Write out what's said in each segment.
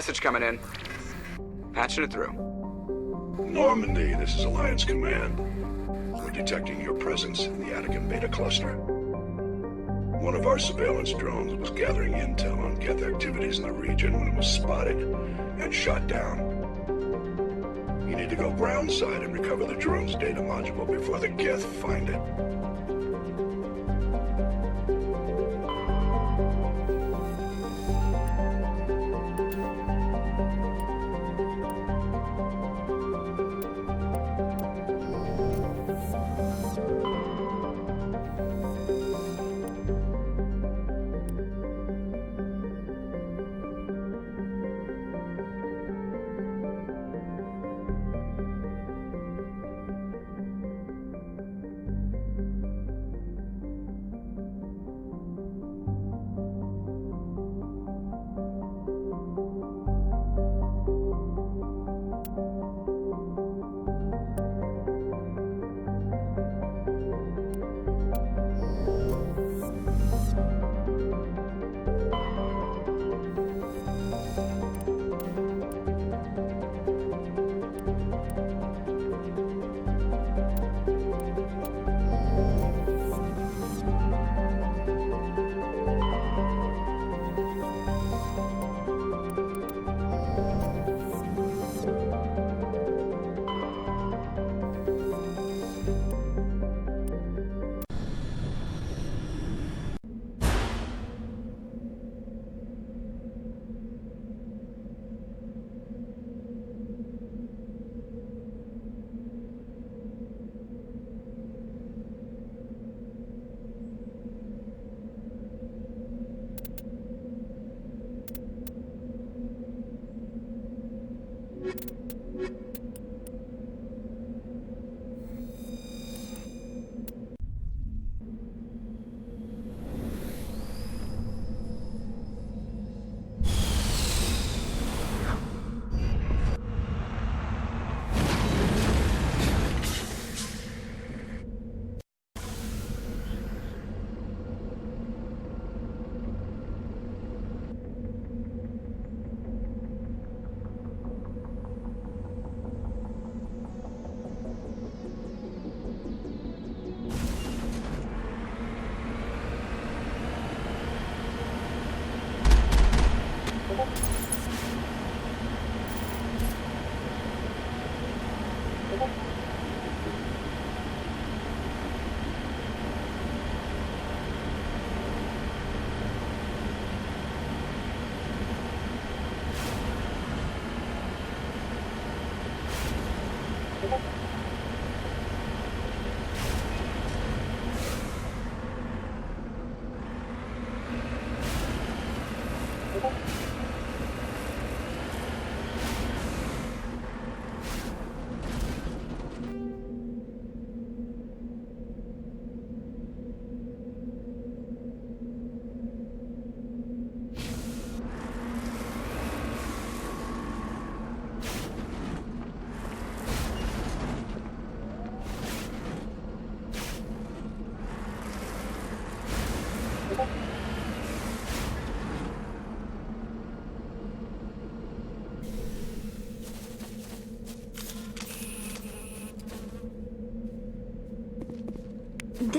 message coming in. Patching it through. Normandy, this is Alliance Command. We're detecting your presence in the Attican Beta Cluster. One of our surveillance drones was gathering intel on Geth activities in the region when it was spotted and shot down. You need to go groundside and recover the drone's data module before the Geth find it.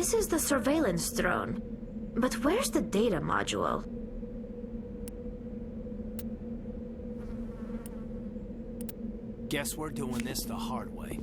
This is the surveillance drone. But where's the data module? Guess we're doing this the hard way.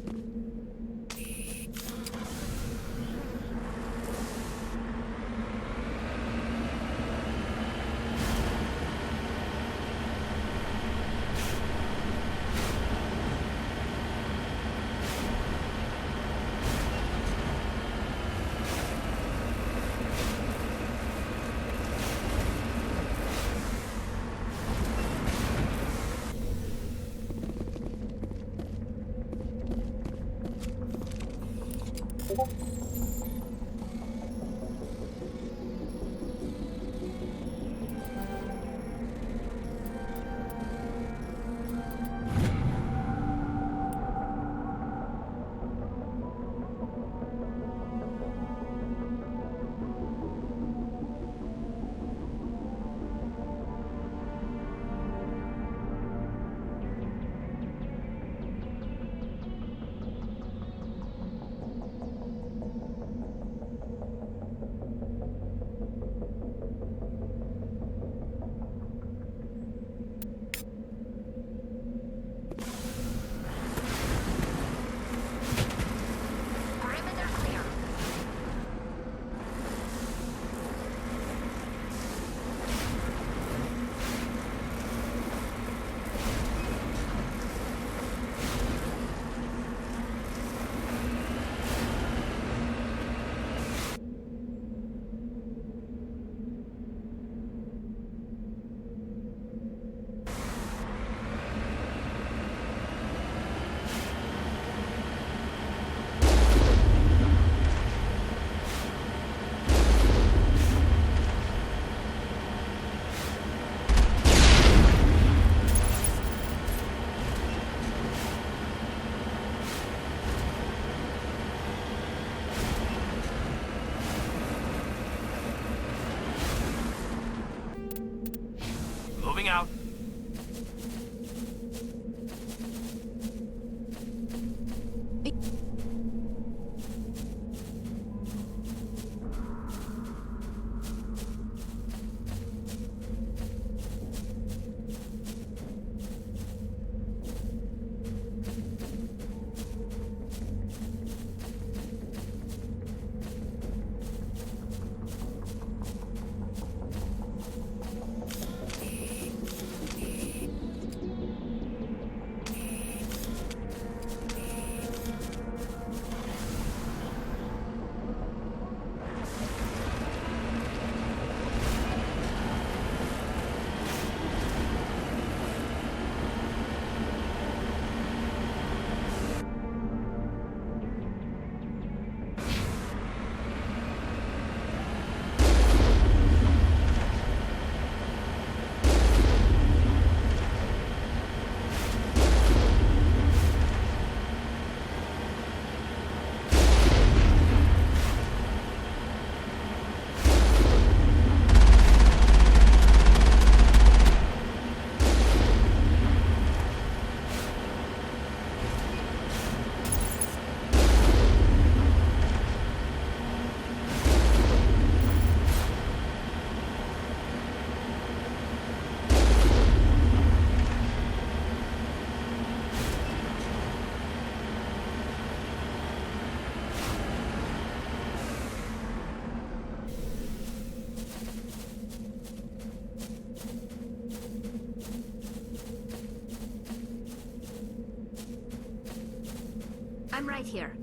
I'm right here.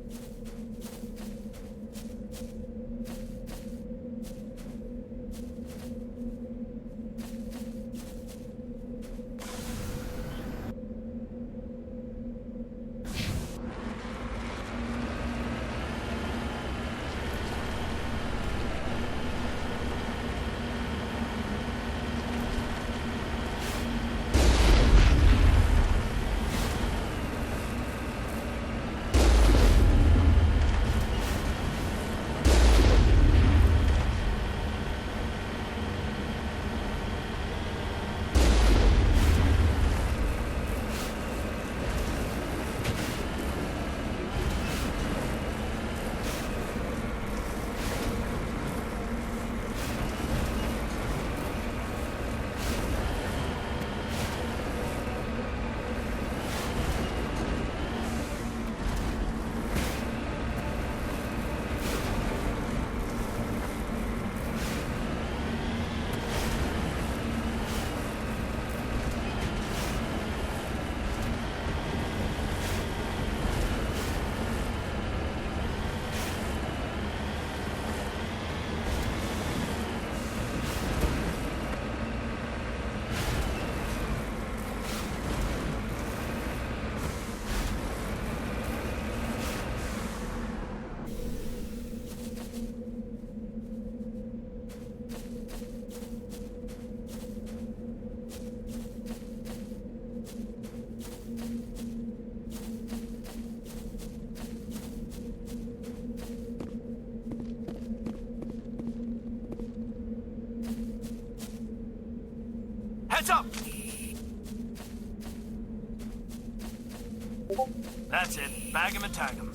Heads up! That's it. Bag him and tag him.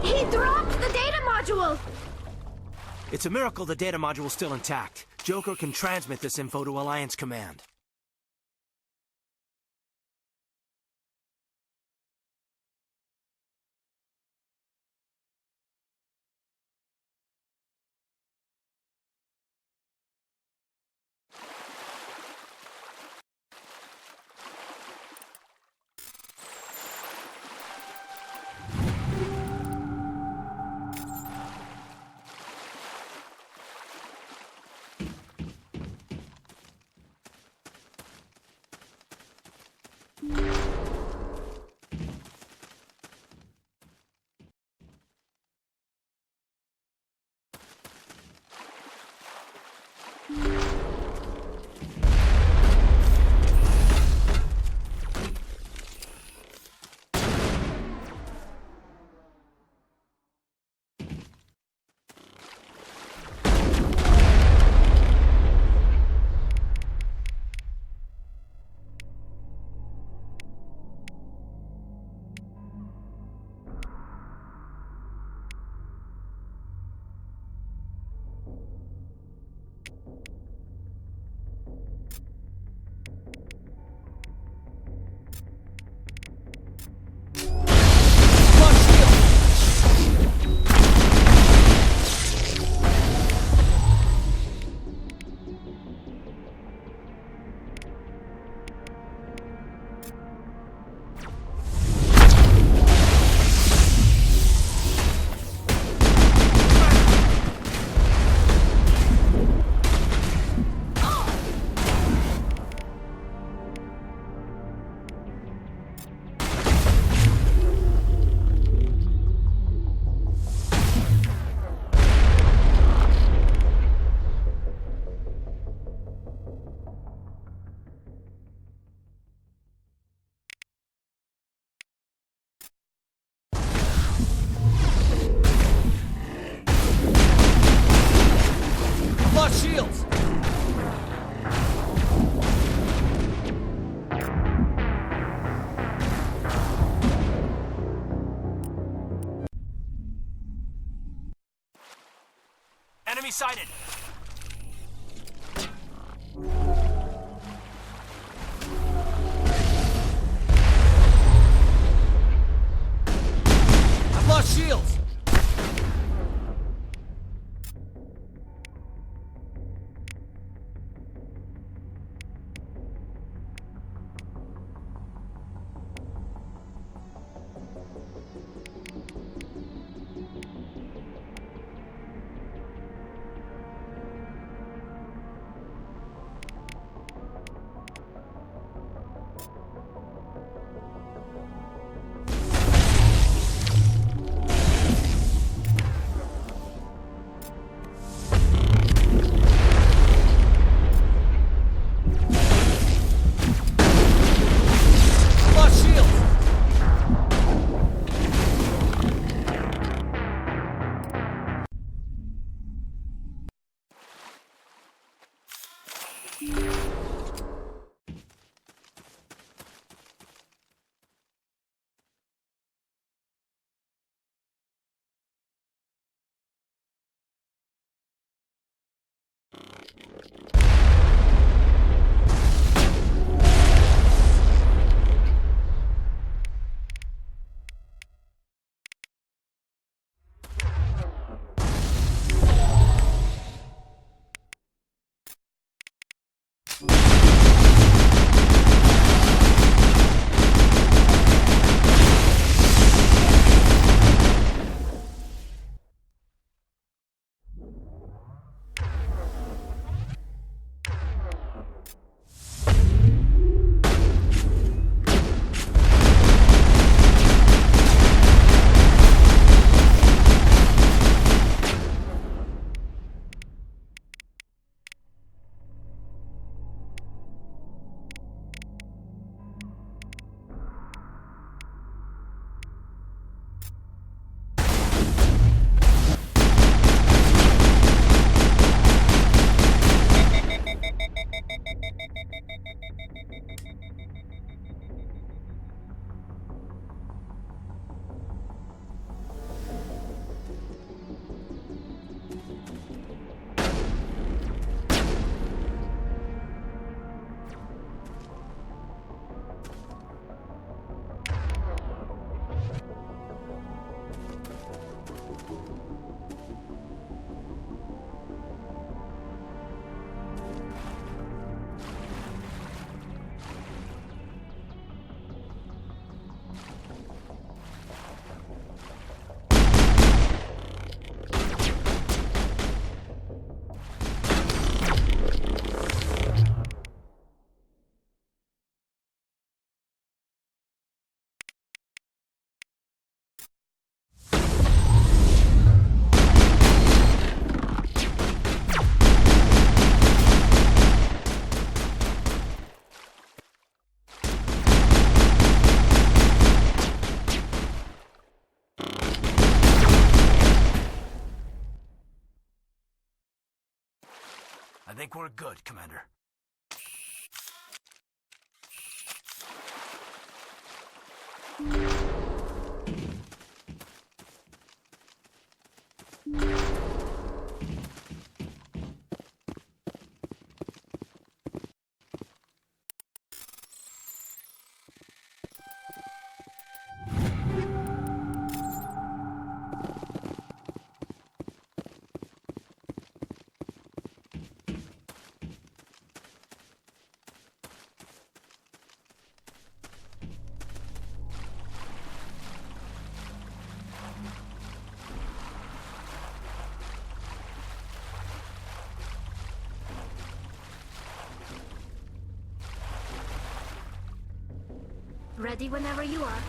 He dropped the data module! It's a miracle the data module's still intact. Joker can transmit this info to Alliance Command. sighted! I've lost shields! I think we're good, Commander. Ready whenever you are.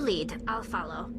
lead. I'll follow.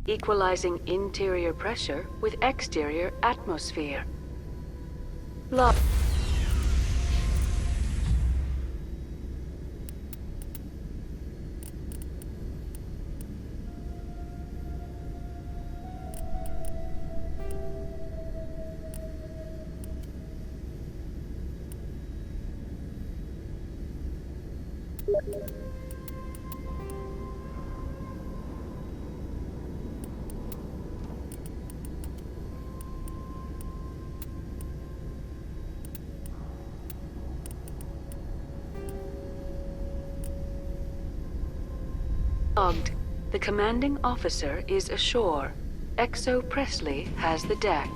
Equalizing interior pressure with exterior atmosphere. Logged. The commanding officer is ashore. Exo Presley has the deck.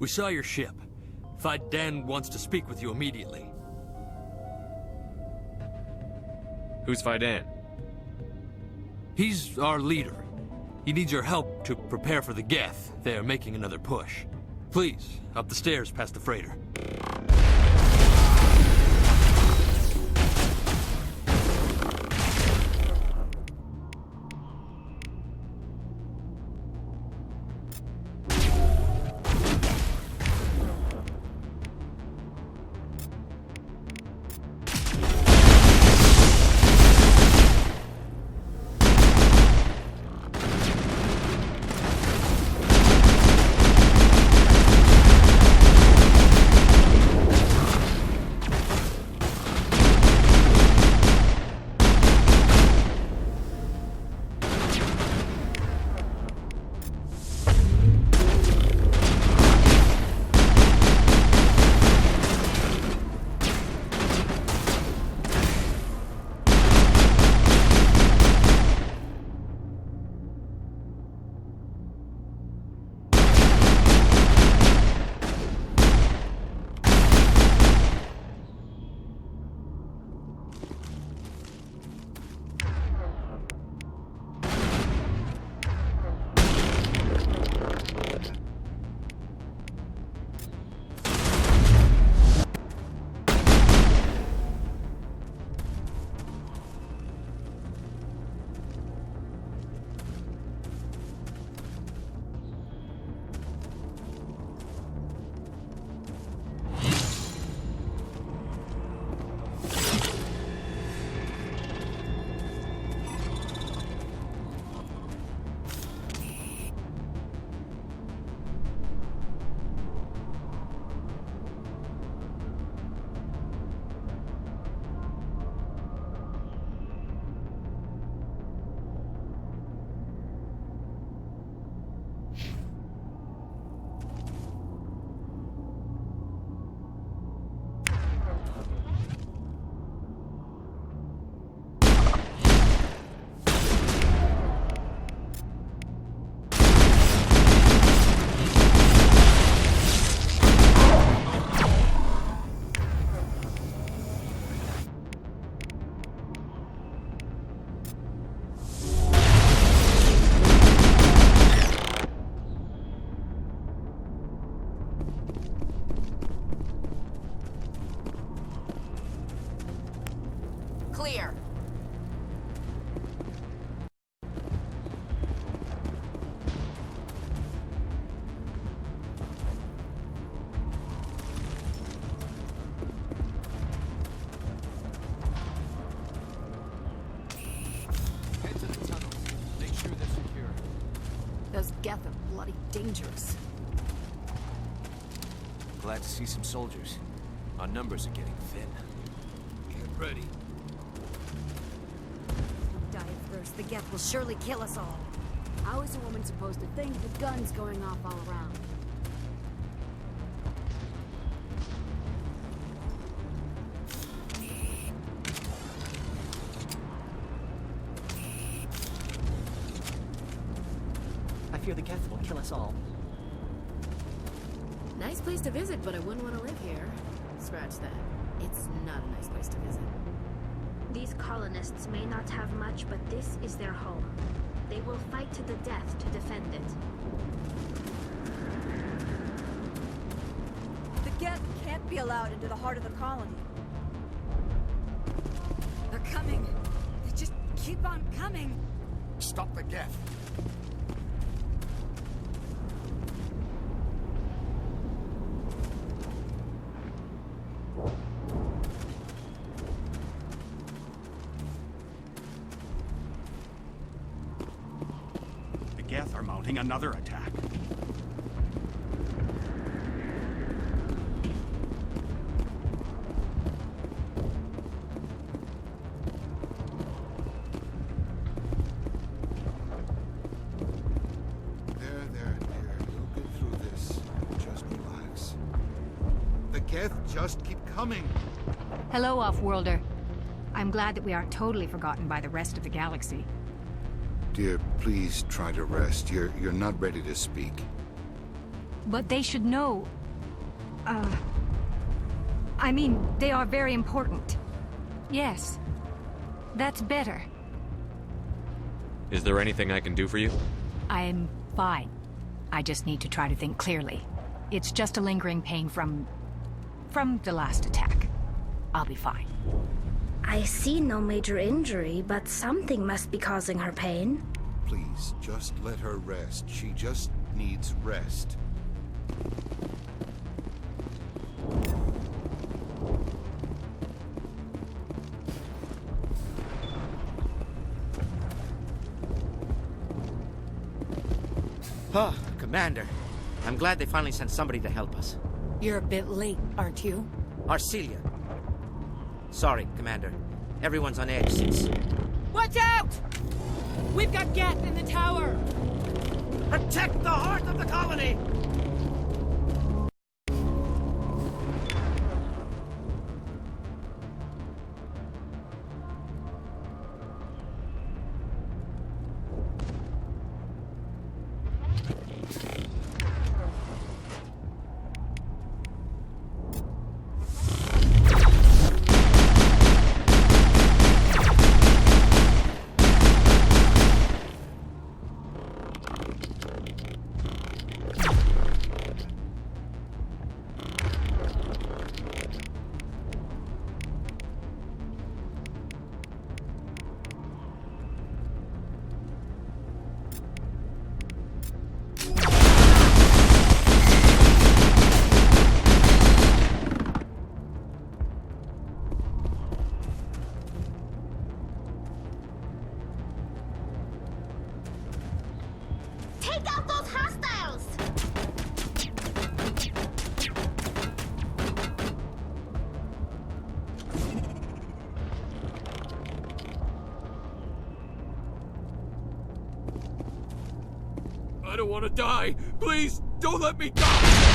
We saw your ship. Faidan wants to speak with you immediately. Who's Faidan? He's our leader. He needs your help to prepare for the Geth. They are making another push. Please, up the stairs past the freighter. Clear. Head to the tunnel. Make sure they're secure. Those Geth are bloody dangerous. Glad to see some soldiers. Our numbers are getting thin. Get ready. Die of thirst. The Geth will surely kill us all. How is a woman supposed to think with guns going off all around? I fear the Geth will kill us all. Nice place to visit, but I wouldn't want to live here. Scratch that. It's not a nice place to visit. These colonists may not have much, but this is their home. They will fight to the death to defend it. The Geth can't be allowed into the heart of the colony. They're coming. They just keep on coming. Stop the Geth. The Geth are mounting another attack. Just keep coming. Hello, Off-Worlder. I'm glad that we aren't totally forgotten by the rest of the galaxy. Dear, please try to rest. You're not ready to speak. But they should know. I mean, they are very important. Yes. That's better. Is there anything I can do for you? I'm fine. I just need to try to think clearly. It's just a lingering pain from the last attack. I'll be fine. I see no major injury, but something must be causing her pain. Please, just let her rest. She just needs rest. Oh, Commander. I'm glad they finally sent somebody to help us. You're a bit late, aren't you? Arcelia. Sorry, Commander. Everyone's on edge since... Watch out! We've got Geth in the tower! Protect the heart of the colony! Take out those hostiles! I don't want to die. Please, don't let me die.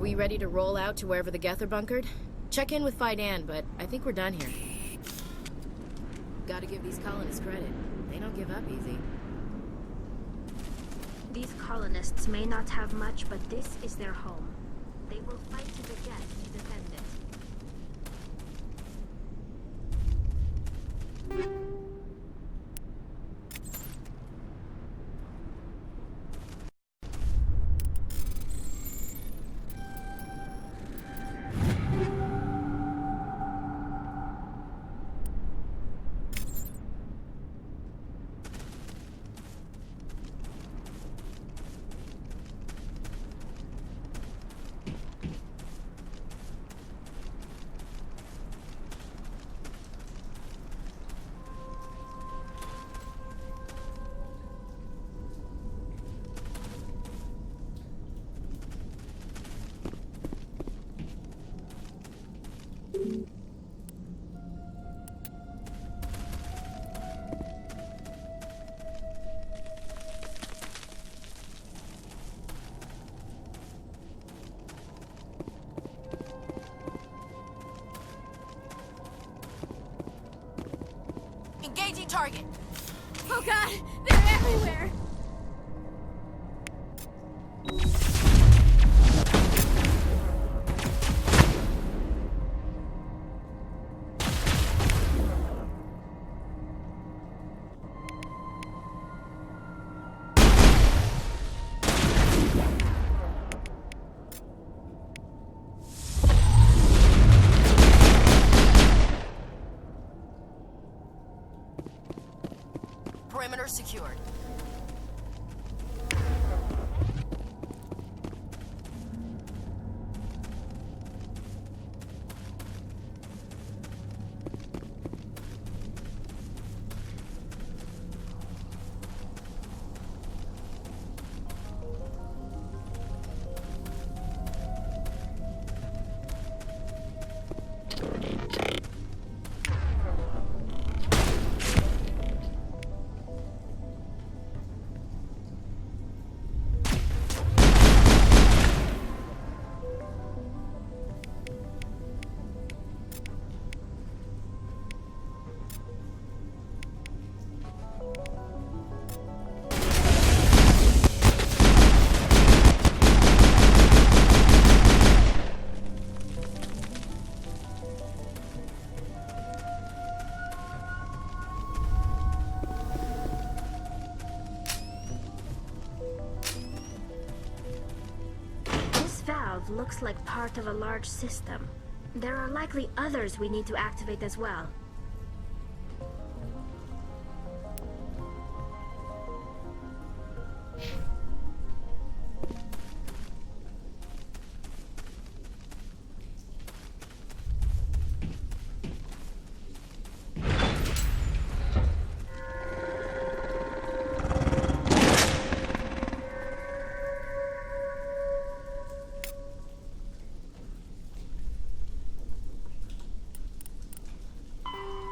we ready to roll out to wherever the Geth are bunkered? Check in with Fidan, but I think we're done here. Gotta give these colonists credit. They don't give up easy. These colonists may not have much, but this is their home. They will fight to the death to defend it. Engaging target. Oh god, they're everywhere! Perimeter secured. Looks like part of a large system. There are likely others we need to activate as well.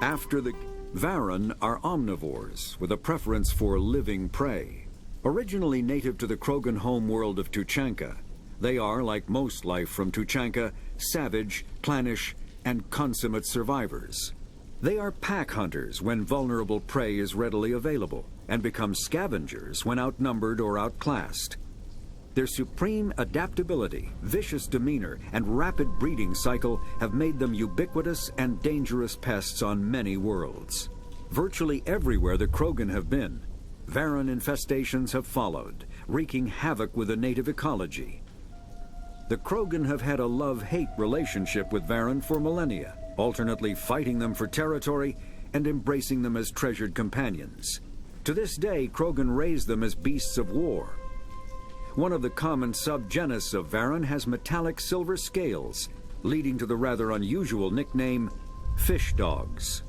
After the Varren are omnivores with a preference for living prey. Originally native to the Krogan homeworld of Tuchanka, they are, like most life from Tuchanka, savage, clannish, and consummate survivors. They are pack hunters when vulnerable prey is readily available, and become scavengers when outnumbered or outclassed. Their supreme adaptability, vicious demeanor, and rapid breeding cycle have made them ubiquitous and dangerous pests on many worlds. Virtually everywhere the Krogan have been, Varren infestations have followed, wreaking havoc with the native ecology. The Krogan have had a love-hate relationship with Varren for millennia, alternately fighting them for territory and embracing them as treasured companions. To this day, Krogan raise them as beasts of war. One of the common subgenus of Varren has metallic silver scales, leading to the rather unusual nickname, fish dogs.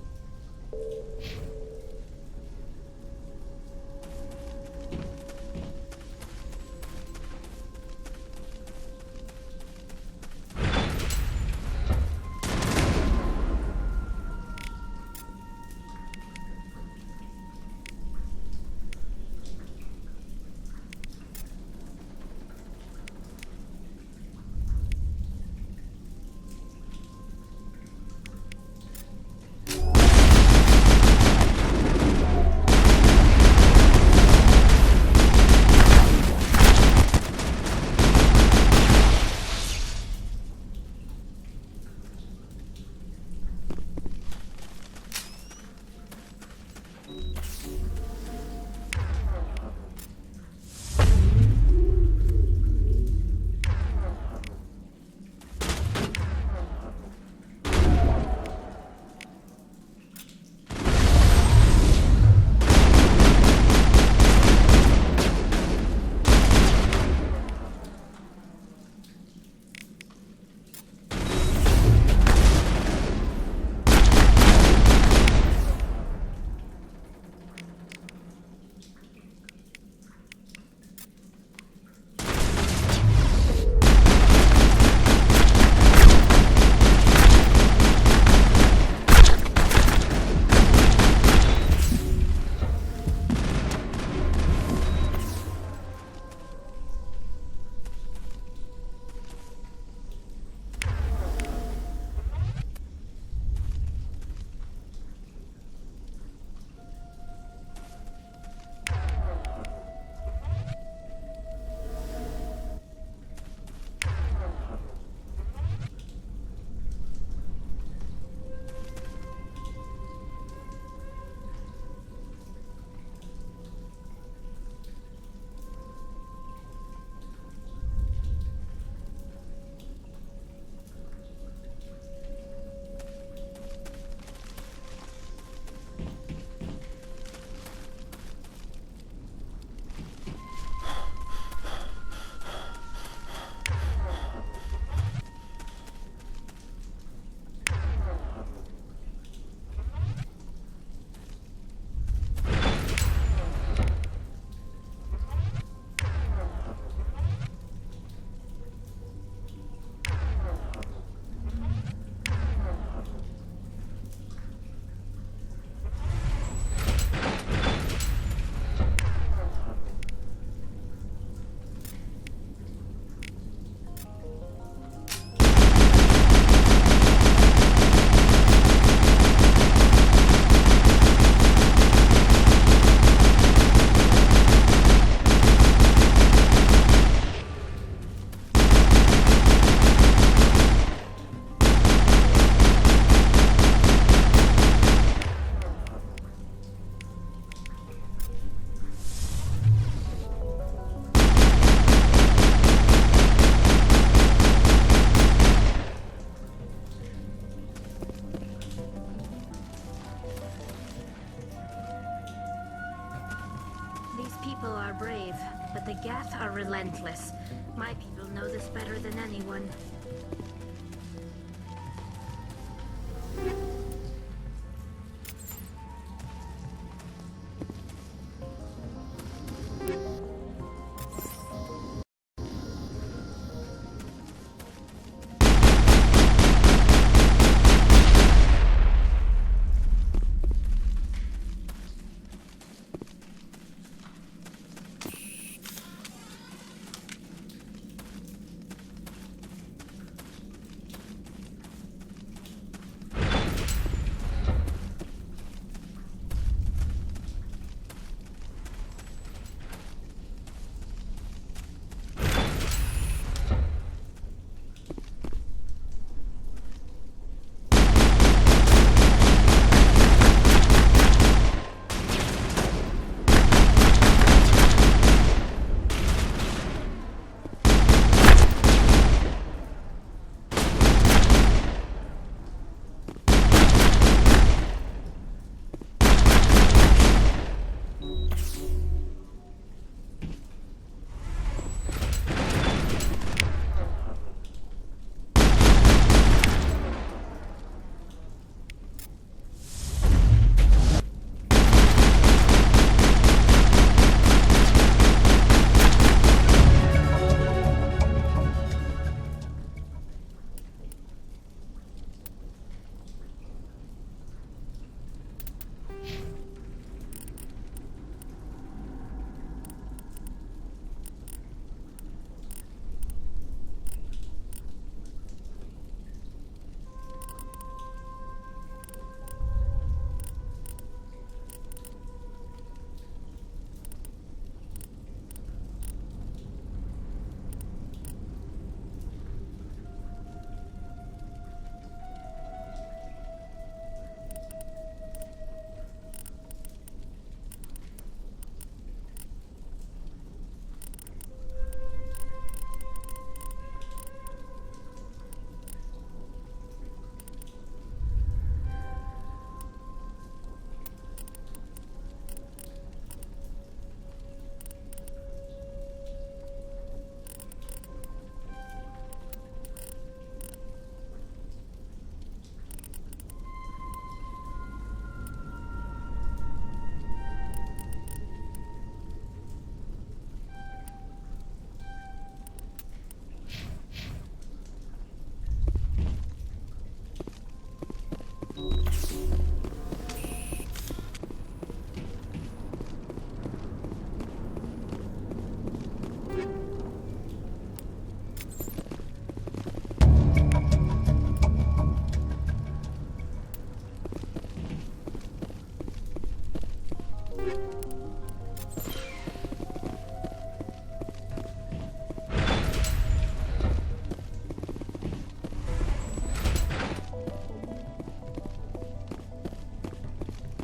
people are brave, but the Geth are relentless. My people know this better than anyone.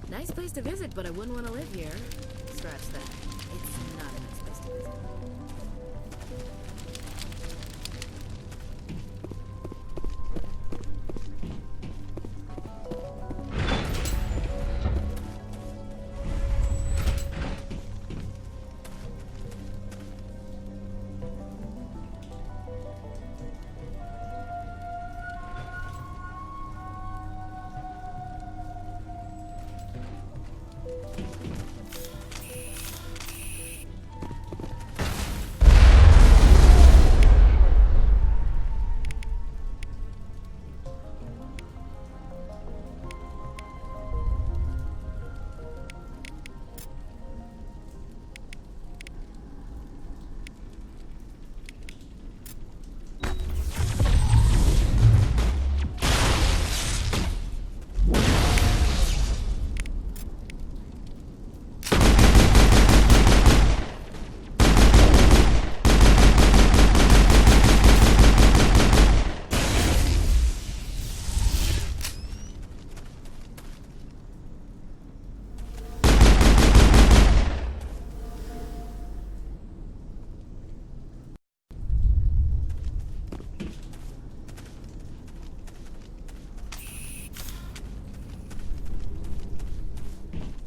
Nice place to visit, but I wouldn't want to live here. Scratch that. It's not a nice place to visit.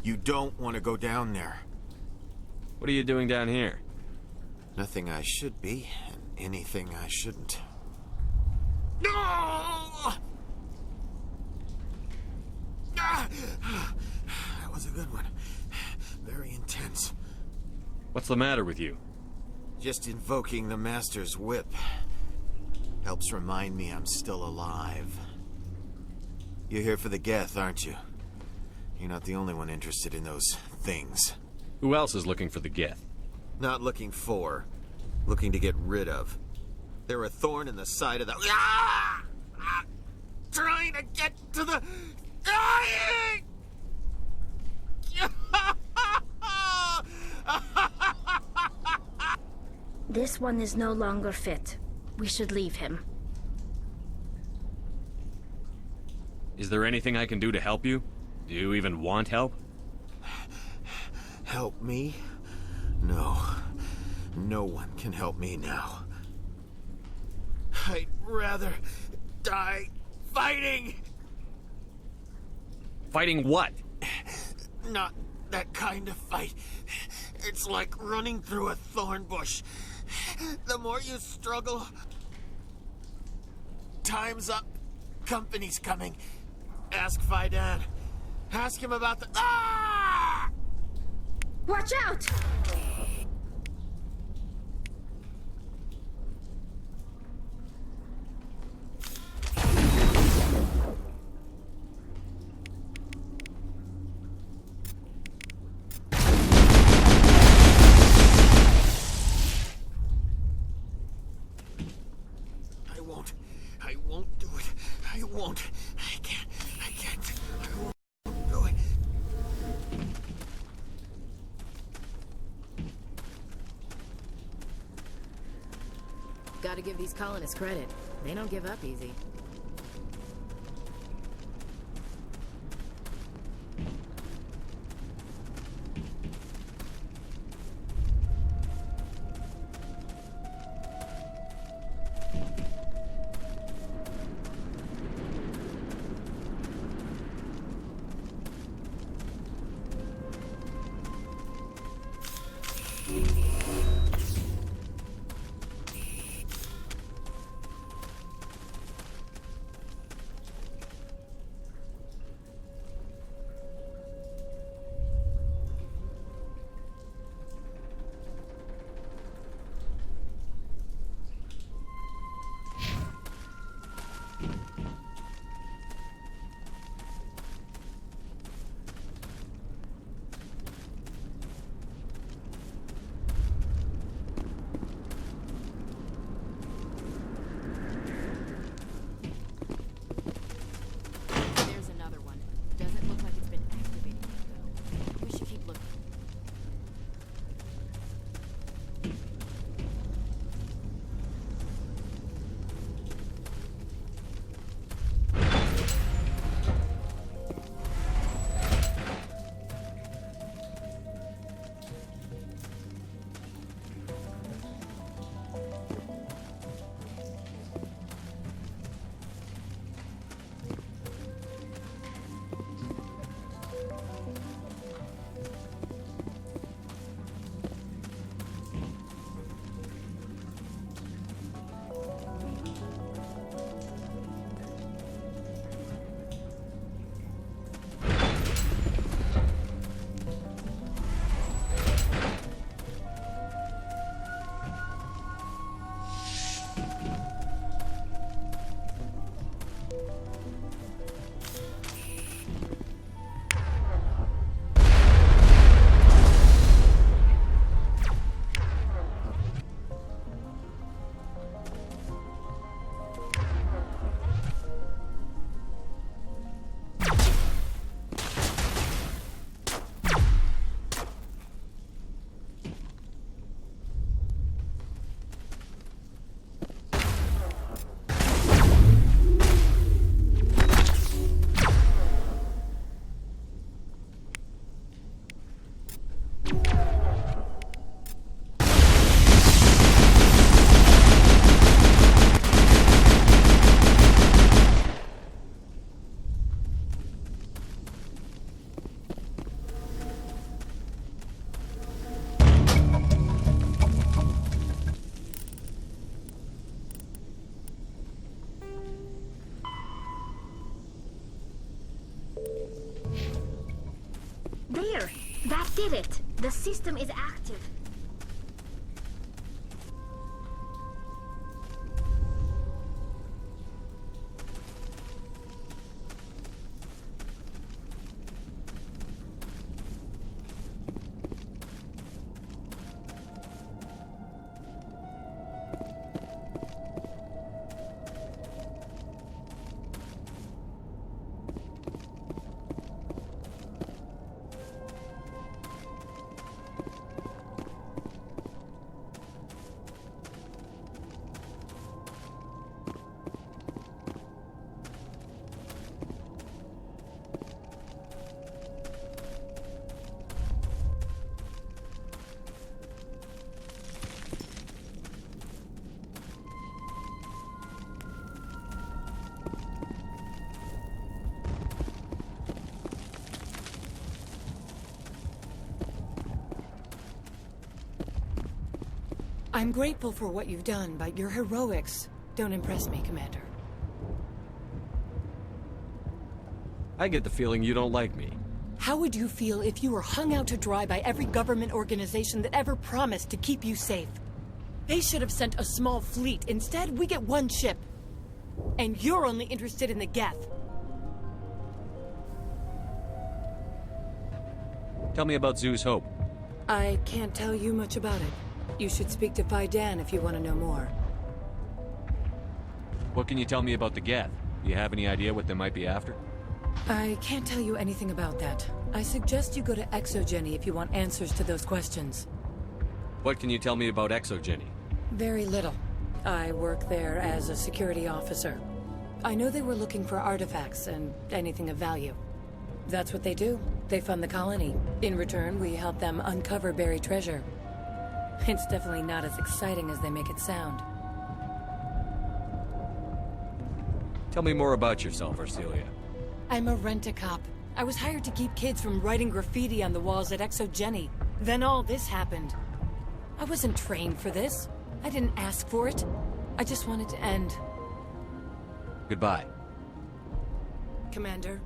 You don't want to go down there. What are you doing down here? Nothing I should be, and anything I shouldn't. No! That was a good one. Very intense. What's the matter with you? Just invoking the Master's whip helps remind me I'm still alive. You're here for the Geth, aren't you? You're not the only one interested in those things. Who else is looking for the Geth? Not looking for. Looking to get rid of. They're a thorn in the side of the... Ah! Ah! Trying to get to the... Dying! This one is no longer fit. We should leave him. Is there anything I can do to help you? Do you even want help? Help me? No. No one can help me now. I'd rather die fighting! Fighting what? Not that kind of fight. It's like running through a thorn bush. The more you struggle... Time's up. Company's coming. Ask Faidan. Ask him about the... Ah! Watch out! I won't do it. I won't. I can't. I won't do it. Gotta give these colonists credit. They don't give up easy. There! That did it! The system is active. I'm grateful for what you've done, but your heroics don't impress me, Commander. I get the feeling you don't like me. How would you feel if you were hung out to dry by every government organization that ever promised to keep you safe? They should have sent a small fleet. Instead, we get one ship. And you're only interested in the Geth. Tell me about Zhu's Hope. I can't tell you much about it. You should speak to Fai Dan if you want to know more. What can you tell me about the Geth? Do you have any idea what they might be after? I can't tell you anything about that. I suggest you go to Exogeny if you want answers to those questions. What can you tell me about Exogeny? Very little. I work there as a security officer. I know they were looking for artifacts and anything of value. That's what they do. They fund the colony. In return, we help them uncover buried treasure. It's definitely not as exciting as they make it sound. Tell me more about yourself, Arcelia. I'm a rent-a-cop. I was hired to keep kids from writing graffiti on the walls at Exogeny. Then all this happened. I wasn't trained for this. I didn't ask for it. I just wanted to end. Goodbye. Commander.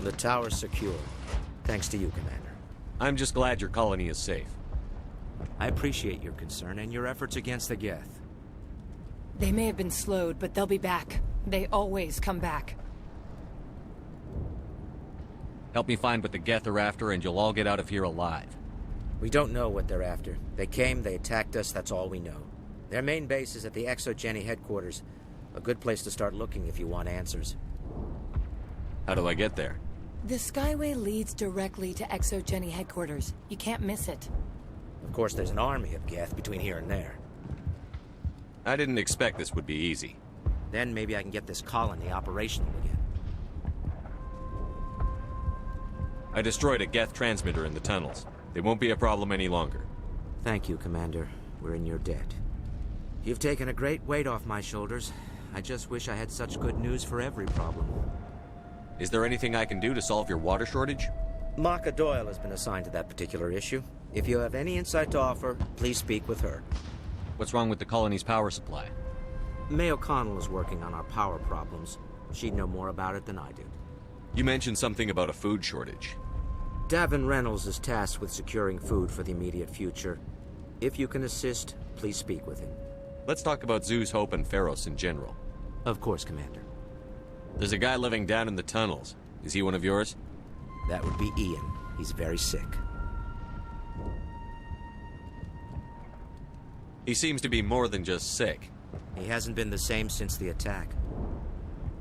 The tower's secure. Thanks to you, Commander. I'm just glad your colony is safe. I appreciate your concern and your efforts against the Geth. They may have been slowed, but they'll be back. They always come back. Help me find what the Geth are after, and you'll all get out of here alive. We don't know what they're after. They came, they attacked us, that's all we know. Their main base is at the Exogeny headquarters. A good place to start looking if you want answers. How do I get there? The Skyway leads directly to Exogeny headquarters. You can't miss it. Of course, there's an army of Geth between here and there. I didn't expect this would be easy. Then maybe I can get this colony operational again. I destroyed a Geth transmitter in the tunnels. They won't be a problem any longer. Thank you, Commander. We're in your debt. You've taken a great weight off my shoulders. I just wish I had such good news for every problem. Is there anything I can do to solve your water shortage? Maka Doyle has been assigned to that particular issue. If you have any insight to offer, please speak with her. What's wrong with the colony's power supply? May O'Connell is working on our power problems. She'd know more about it than I do. You mentioned something about a food shortage. Davin Reynolds is tasked with securing food for the immediate future. If you can assist, please speak with him. Let's talk about Zhu's Hope and Pharos in general. Of course, Commander. There's a guy living down in the tunnels. Is he one of yours? That would be Ian. He's very sick. He seems to be more than just sick. He hasn't been the same since the attack.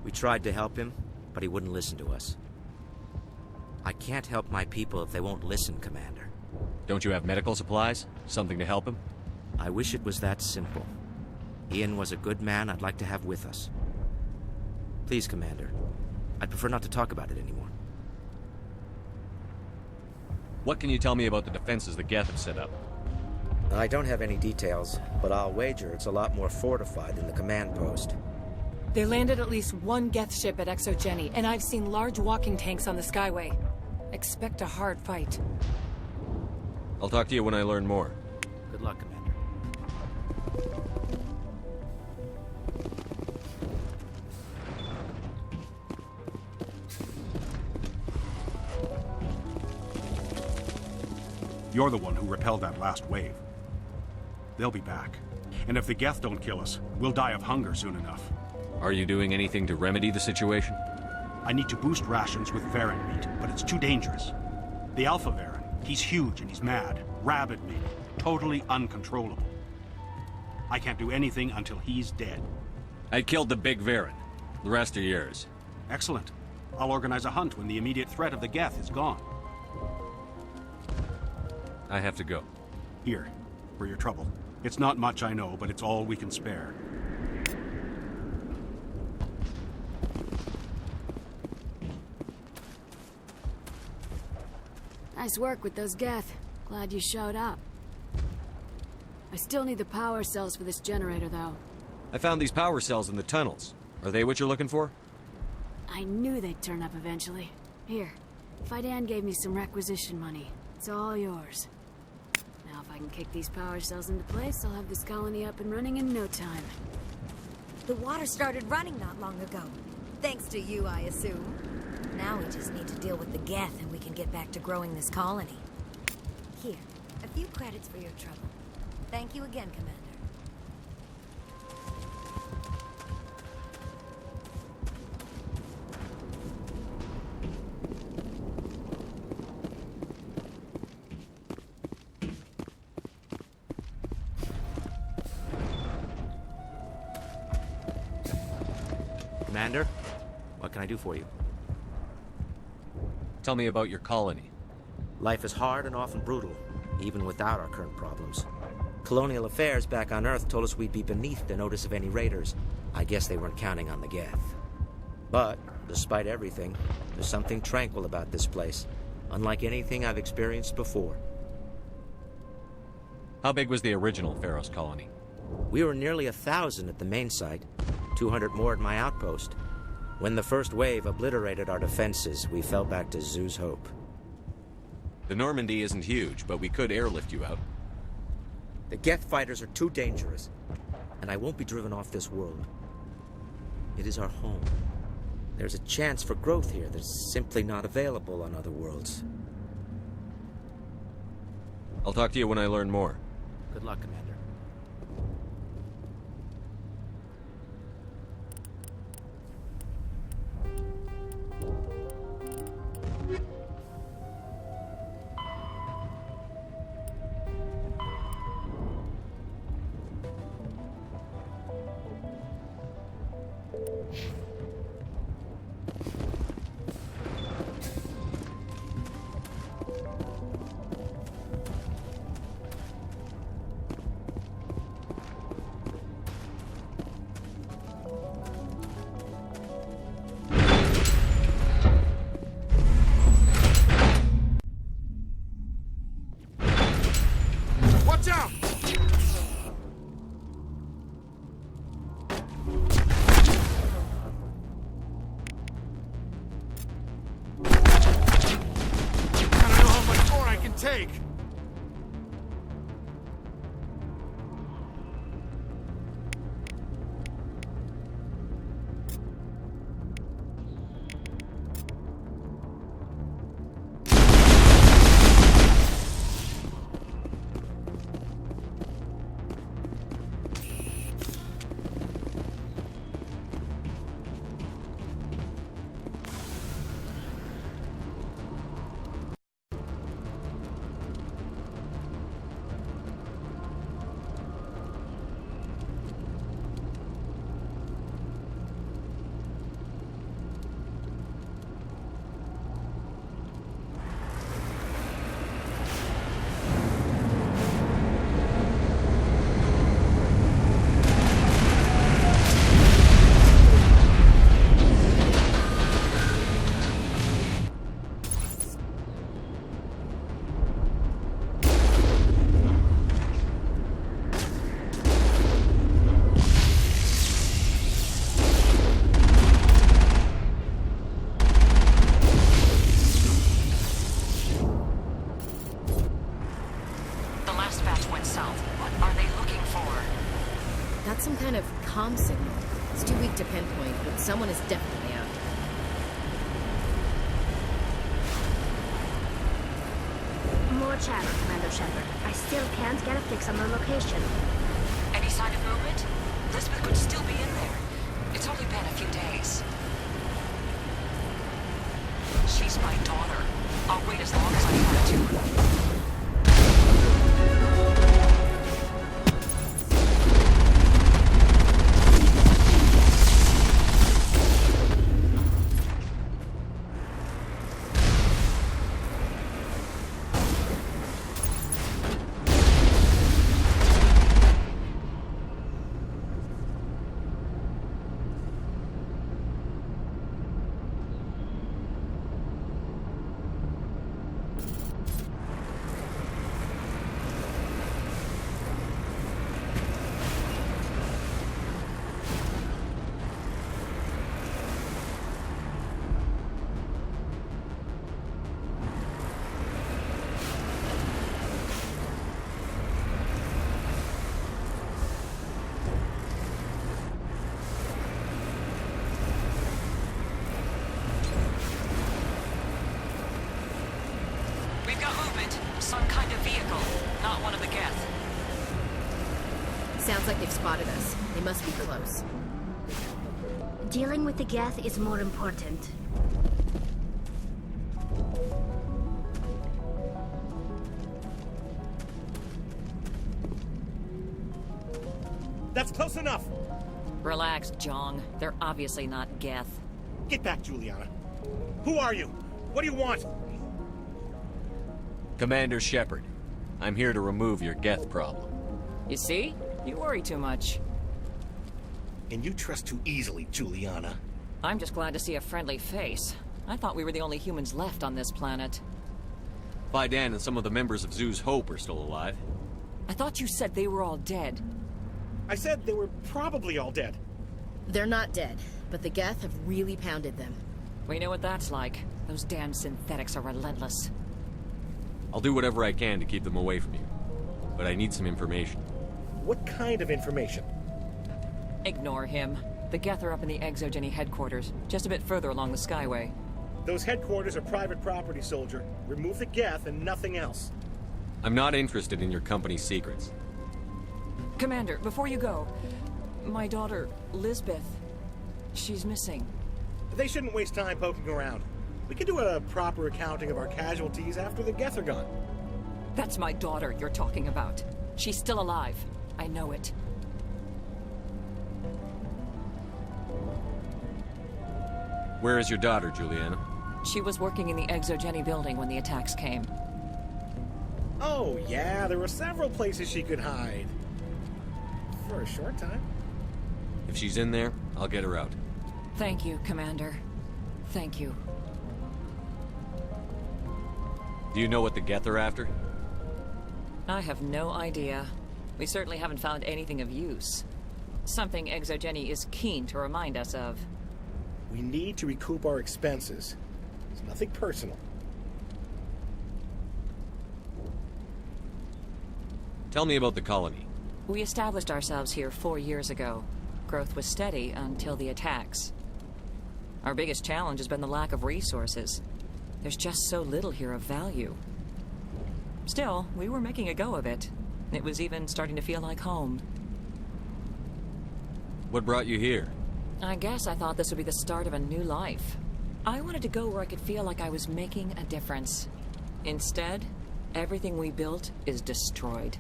We tried to help him, but he wouldn't listen to us. I can't help my people if they won't listen, Commander. Don't you have medical supplies? Something to help him? I wish it was that simple. Ian was a good man I'd like to have with us. Please, Commander. I'd prefer not to talk about it anymore. What can you tell me about the defenses the Geth have set up? I don't have any details, but I'll wager it's a lot more fortified than the command post. They landed at least one Geth ship at Exogeny, and I've seen large walking tanks on the Skyway. Expect a hard fight. I'll talk to you when I learn more. Good luck, Commander. You're the one who repelled that last wave. They'll be back. And if the Geth don't kill us, we'll die of hunger soon enough. Are you doing anything to remedy the situation? I need to boost rations with Varen meat, but it's too dangerous. The Alpha Varen, he's huge and he's mad. Rabid maybe. Totally uncontrollable. I can't do anything until he's dead. I killed the big Varen. The rest are yours. Excellent. I'll organize a hunt when the immediate threat of the Geth is gone. I have to go. Here, for your trouble. It's not much, I know, but it's all we can spare. Nice work with those Geth. Glad you showed up. I still need the power cells for this generator, though. I found these power cells in the tunnels. Are they what you're looking for? I knew they'd turn up eventually. Here, Faidan gave me some requisition money. It's all yours. Now if I can kick these power cells into place, I'll have this colony up and running in no time. The water started running not long ago. Thanks to you, I assume. Now we just need to deal with the Geth and we can get back to growing this colony. Here, a few credits for your trouble. Thank you again, Commander. Commander, what can I do for you? Tell me about your colony. Life is hard and often brutal, even without our current problems. Colonial Affairs back on Earth told us we'd be beneath the notice of any raiders. I guess they weren't counting on the Geth. But, despite everything, there's something tranquil about this place, unlike anything I've experienced before. How big was the original Pharos colony? We were nearly 1,000 at the main site, 200 more at my outpost. When the first wave obliterated our defenses, we fell back to Zoo's Hope. The Normandy isn't huge, but we could airlift you out. The Geth fighters are too dangerous, and I won't be driven off this world. It is our home. There's a chance for growth here that's simply not available on other worlds. I'll talk to you when I learn more. Good luck, Commander. Watch out! I don't know how much more I can take. Got some kind of comm signal. It's too weak to pinpoint, but someone is definitely out. More chatter, Commander Shepard. I still can't get a fix on the location. Any sign of movement? Lisbeth could still be in there. It's only been a few days. She's my daughter. I'll wait as long as I have to. Some kind of vehicle, not one of the Geth. Sounds like they've spotted us. They must be close. Dealing with the Geth is more important. That's close enough! Relax, Jong. They're obviously not Geth. Get back, Juliana. Who are you? What do you want? Commander Shepard, I'm here to remove your Geth problem. You see? You worry too much. And you trust too easily, Juliana. I'm just glad to see a friendly face. I thought we were the only humans left on this planet. Faidan and some of the members of Zoo's Hope are still alive. I thought you said they were all dead. I said they were probably all dead. They're not dead, but the Geth have really pounded them. We know what that's like. Those damn synthetics are relentless. I'll do whatever I can to keep them away from you. But I need some information. What kind of information? Ignore him. The Geth are up in the Exogeny headquarters, just a bit further along the Skyway. Those headquarters are private property, soldier. Remove the Geth and nothing else. I'm not interested in your company's secrets. Commander, before you go, my daughter, Lisbeth, she's missing. They shouldn't waste time poking around. We can do a proper accounting of our casualties after the Geth are gone. That's my daughter you're talking about. She's still alive. I know it. Where is your daughter, Juliana? She was working in the Exogeny building when the attacks came. Oh, yeah, there were several places she could hide. For a short time. If she's in there, I'll get her out. Thank you, Commander. Thank you. Do you know what the Geth are after? I have no idea. We certainly haven't found anything of use. Something Exogeny is keen to remind us of. We need to recoup our expenses. It's nothing personal. Tell me about the colony. We established ourselves here 4 years ago. Growth was steady until the attacks. Our biggest challenge has been the lack of resources. There's just so little here of value. Still, we were making a go of it. It was even starting to feel like home. What brought you here? I guess I thought this would be the start of a new life. I wanted to go where I could feel like I was making a difference. Instead, everything we built is destroyed.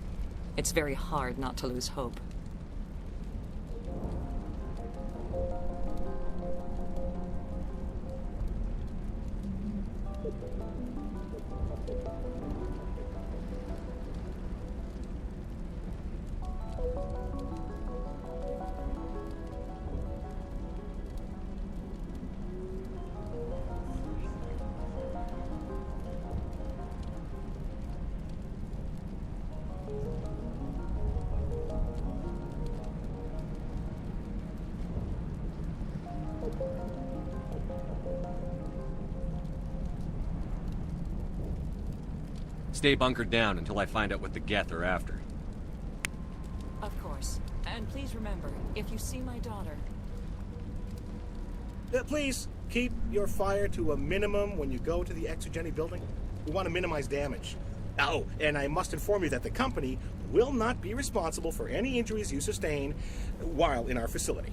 It's very hard not to lose hope. Stay bunkered down until I find out what the Geth are after. Of course. And please remember, if you see my daughter... Please, keep your fire to a minimum when you go to the Exogeny building. We want to minimize damage. Oh, and I must inform you that the company will not be responsible for any injuries you sustain while in our facility.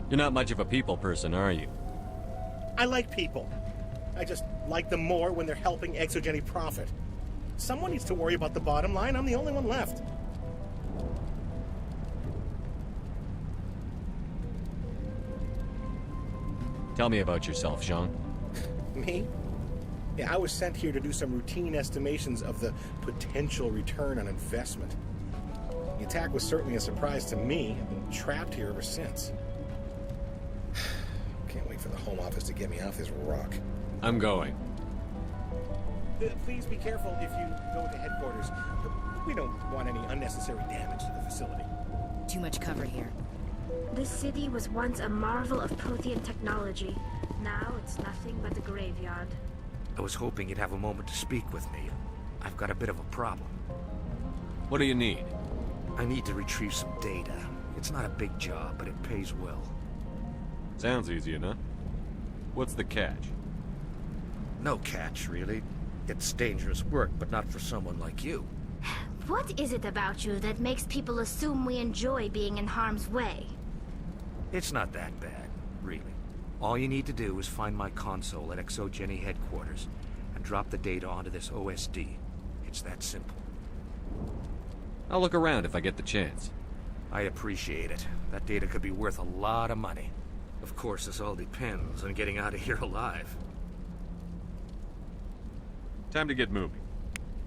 You're not much of a people person, are you? I like people. I just like them more when they're helping Exogeny profit. Someone needs to worry about the bottom line. I'm the only one left. Tell me about yourself, Jean. Me? Yeah, I was sent here to do some routine estimations of the potential return on investment. The attack was certainly a surprise to me. I've been trapped here ever since. Can't wait for the Home Office to get me off this rock. I'm going. Please be careful if you go to headquarters. We don't want any unnecessary damage to the facility. Too much cover here. This city was once a marvel of Prothean technology. Now it's nothing but a graveyard. I was hoping you'd have a moment to speak with me. I've got a bit of a problem. What do you need? I need to retrieve some data. It's not a big job, but it pays well. Sounds easy enough. What's the catch? No catch, really. It's dangerous work, but not for someone like you. What is it about you that makes people assume we enjoy being in harm's way? It's not that bad, really. All you need to do is find my console at Exogeny headquarters and drop the data onto this OSD. It's that simple. I'll look around if I get the chance. I appreciate it. That data could be worth a lot of money. Of course, this all depends on getting out of here alive. Time to get moving.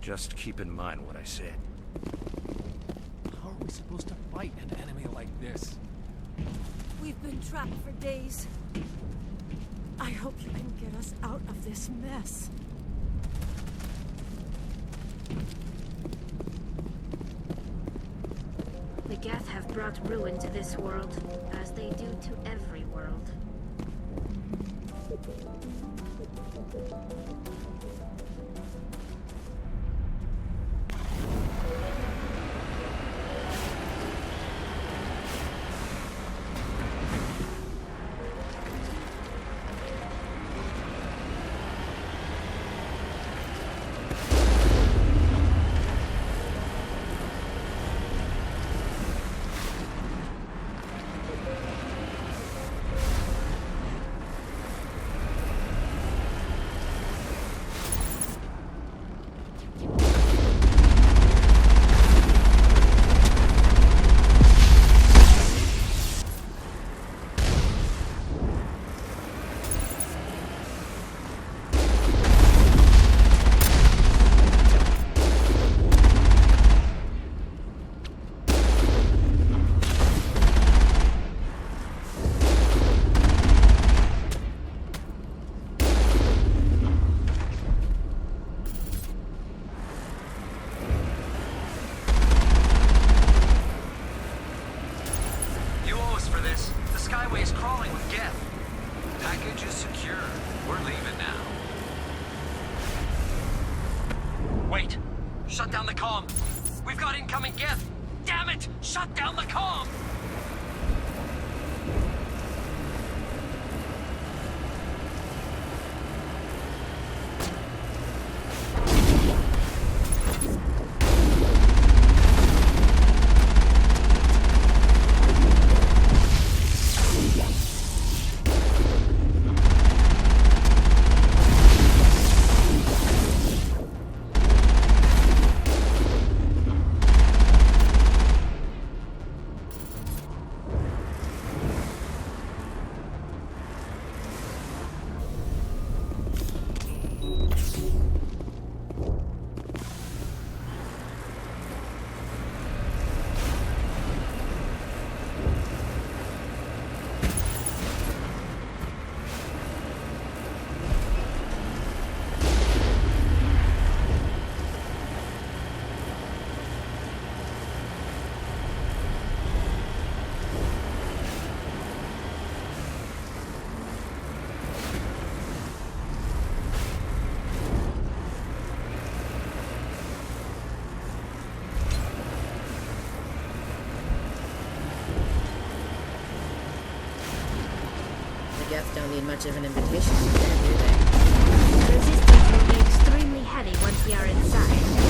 Just keep in mind what I said. How are we supposed to fight an enemy like this? We've been trapped for days. I hope you can get us out of this mess. The Geth have brought ruin to this world, as they do to every world. Wait! Shut down the comm! We've got incoming Geth! Damn it! Shut down the comm! The Geth don't need much of an invitation to get, do they? Resistance will be extremely ready once we are inside.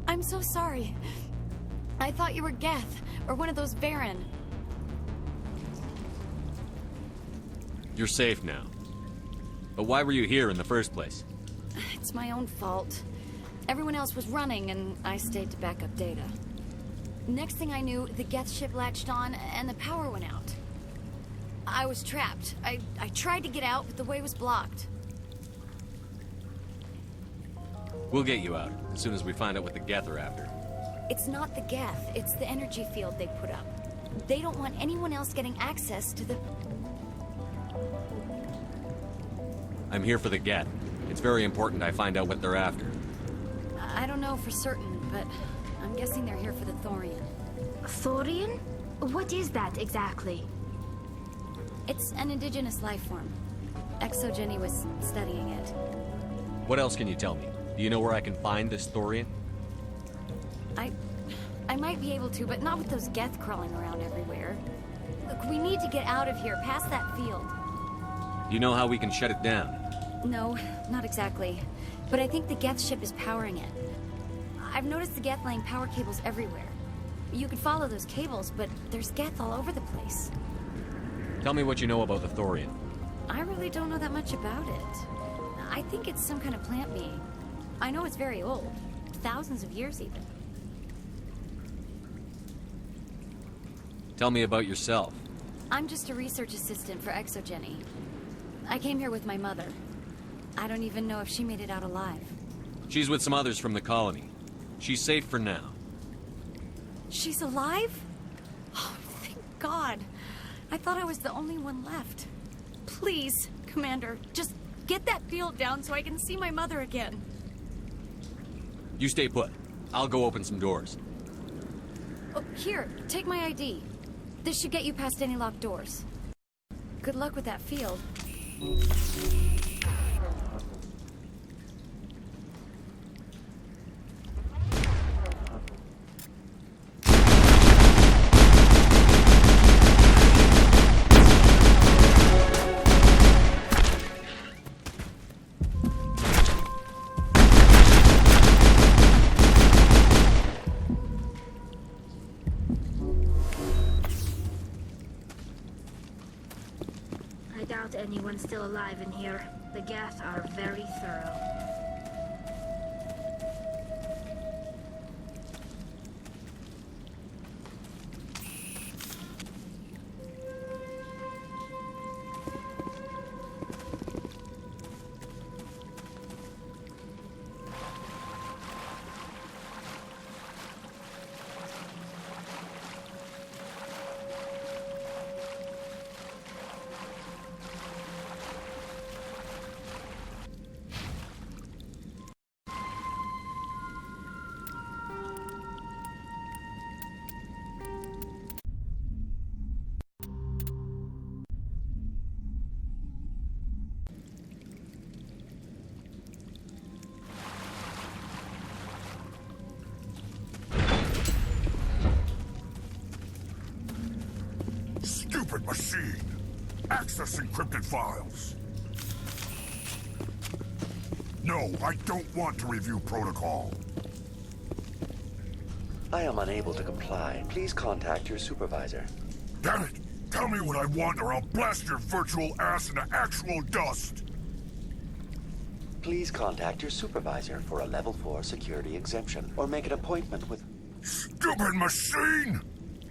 I'm so sorry. I thought you were Geth, or one of those Varen. You're safe now. But why were you here in the first place? It's my own fault. Everyone else was running, and I stayed to back up data. Next thing I knew, the Geth ship latched on, and the power went out. I was trapped. I tried to get out, but the way was blocked. We'll get you out, as soon as we find out what the Geth are after. It's not the Geth, it's the energy field they put up. They don't want anyone else getting access to the... I'm here for the Geth. It's very important I find out what they're after. I don't know for certain, but guessing they're here for the Thorian. Thorian? What is that exactly? It's an indigenous life form. ExoGenny was studying it. What else can you tell me? Do you know where I can find this Thorian? I might be able to, but not with those Geth crawling around everywhere. Look, we need to get out of here, past that field. Do you know how we can shut it down? No, not exactly. But I think the Geth ship is powering it. I've noticed the Geth laying power cables everywhere. You could follow those cables, but there's Geth all over the place. Tell me what you know about the Thorian. I really don't know that much about it. I think it's some kind of plant being. I know it's very old. Thousands of years, even. Tell me about yourself. I'm just a research assistant for ExoGenny. I came here with my mother. I don't even know if she made it out alive. She's with some others from the colony. She's safe for now. She's alive? Oh, thank God. I thought I was the only one left. Please, Commander, just get that field down so I can see my mother again. You stay put. I'll go open some doors. Oh, here, take my ID. This should get you past any locked doors. Good luck with that field. I doubt anyone's still alive in here. The Geth are very thorough. Stupid machine! Access encrypted files! No, I don't want to review protocol. I am unable to comply. Please contact your supervisor. Damn it! Tell me what I want or I'll blast your virtual ass into actual dust! Please contact your supervisor for a Level 4 security exemption, or make an appointment with... Stupid machine!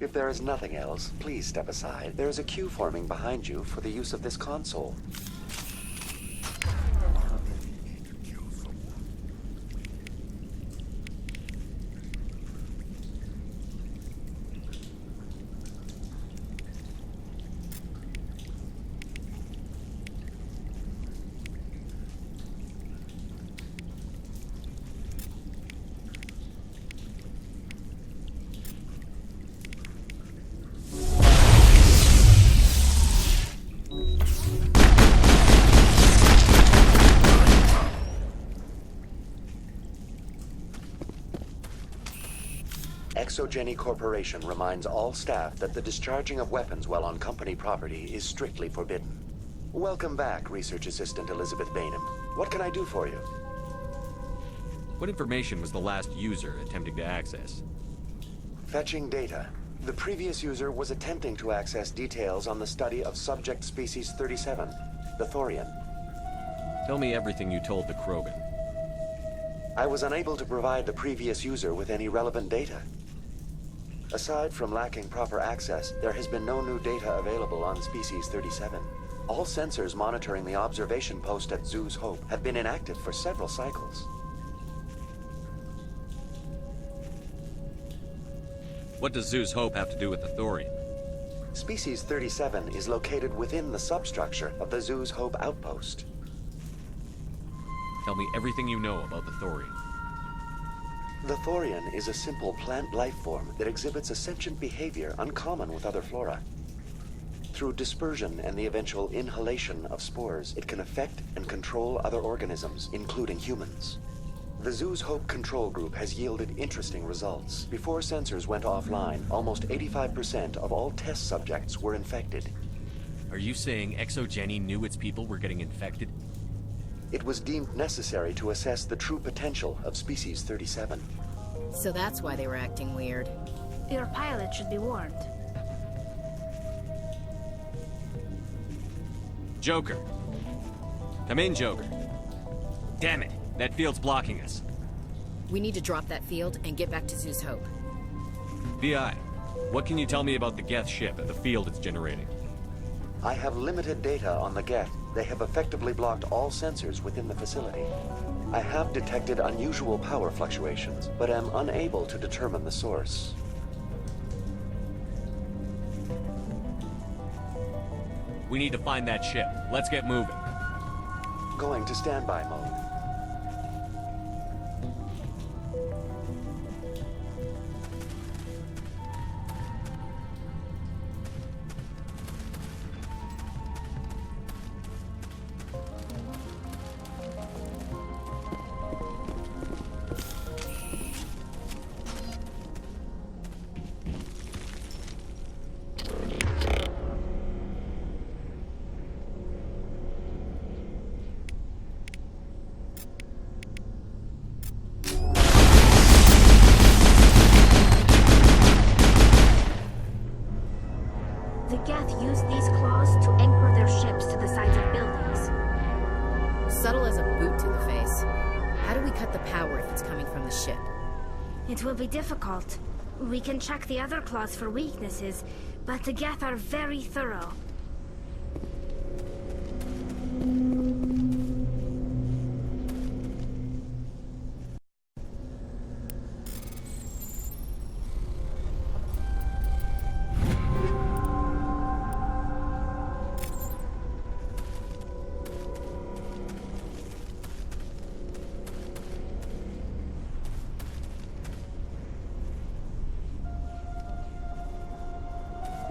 If there is nothing else, please step aside. There is a queue forming behind you for the use of this console. ExoGenny Corporation reminds all staff that the discharging of weapons while on company property is strictly forbidden. Welcome back, Research Assistant Elizabeth Bainham. What can I do for you? What information was the last user attempting to access? Fetching data. The previous user was attempting to access details on the study of subject species 37, the Thorian. Tell me everything you told the Krogan. I was unable to provide the previous user with any relevant data. Aside from lacking proper access, there has been no new data available on Species 37. All sensors monitoring the observation post at Zoo's Hope have been inactive for several cycles. What does Zoo's Hope have to do with the Thorian? Species 37 is located within the substructure of the Zoo's Hope outpost. Tell me everything you know about the Thorian. The Thorian is a simple plant life form that exhibits a sentient behavior uncommon with other flora. Through dispersion and the eventual inhalation of spores, it can affect and control other organisms, including humans. The Zoo's Hope control group has yielded interesting results. Before sensors went offline, almost 85% of all test subjects were infected. Are you saying ExoGeni knew its people were getting infected? It was deemed necessary to assess the true potential of Species 37. So that's why they were acting weird. Your pilot should be warned. Joker. Come in, Joker. Damn it, that field's blocking us. We need to drop that field and get back to Zoo's Hope. VI, what can you tell me about the Geth ship and the field it's generating? I have limited data on the Geth. They have effectively blocked all sensors within the facility. I have detected unusual power fluctuations, but am unable to determine the source. We need to find that ship. Let's get moving. Going to standby mode. The Geth use these claws to anchor their ships to the sides of buildings. Subtle as a boot to the face. How do we cut the power if it's coming from the ship? It will be difficult. We can check the other claws for weaknesses, but the Geth are very thorough.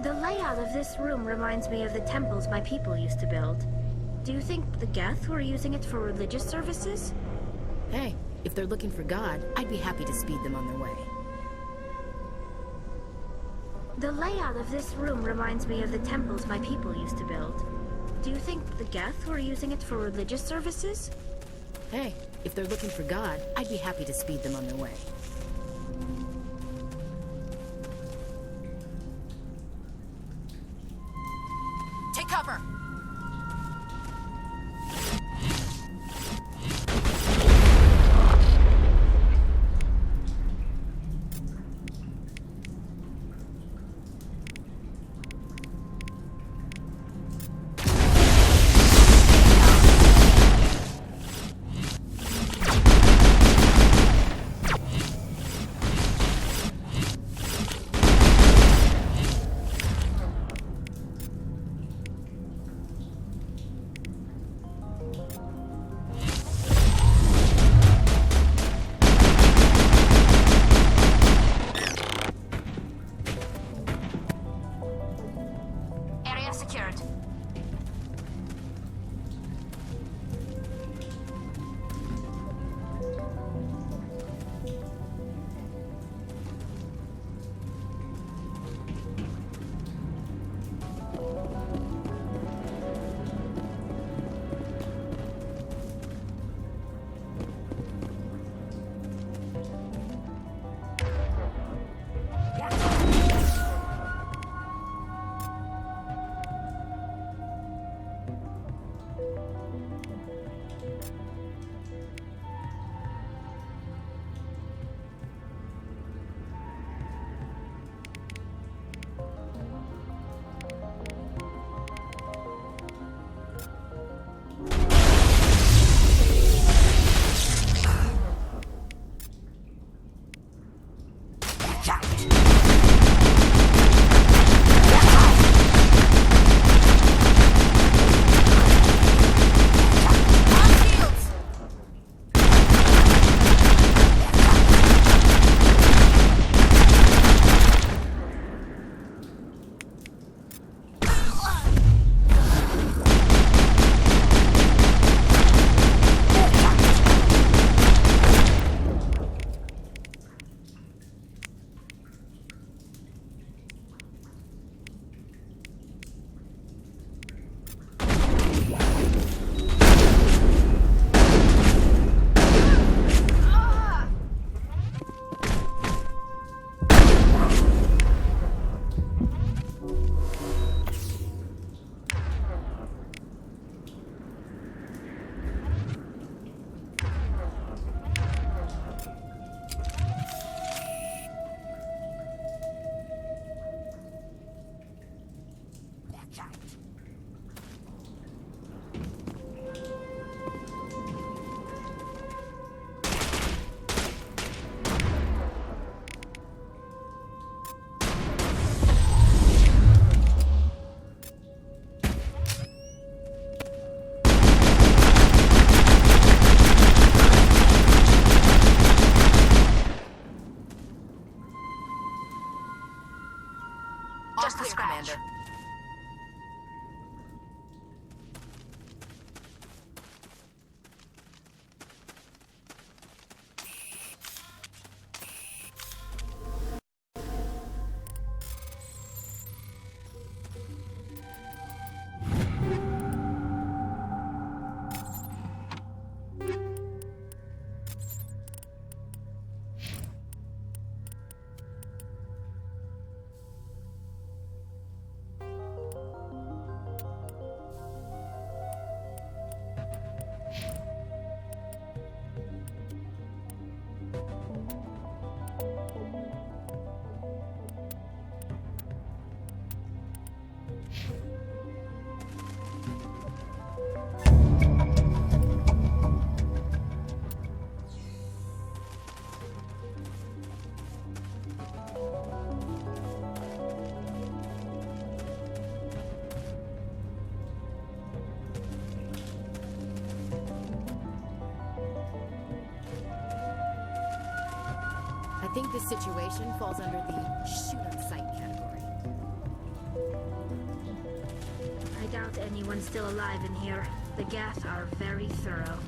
The layout of this room reminds me of the temples my people used to build. Do you think the Geth were using it for religious services? Hey, if they're looking for God, I'd be happy to speed them on their way. The layout of this room reminds me of the temples my people used to build. Do you think the Geth were using it for religious services? Hey, if they're looking for God, I'd be happy to speed them on their way. Take cover! Area secured. I think this situation falls under the shoot on sight category. I doubt anyone's still alive in here. The Geth are very thorough.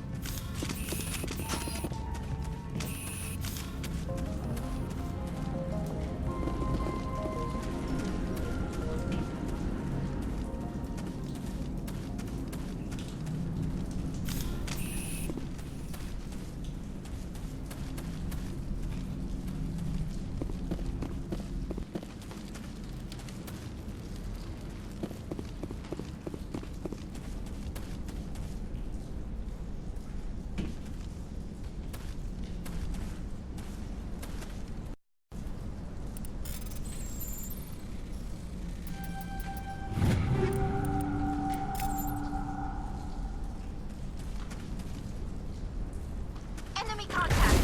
Enemy contact!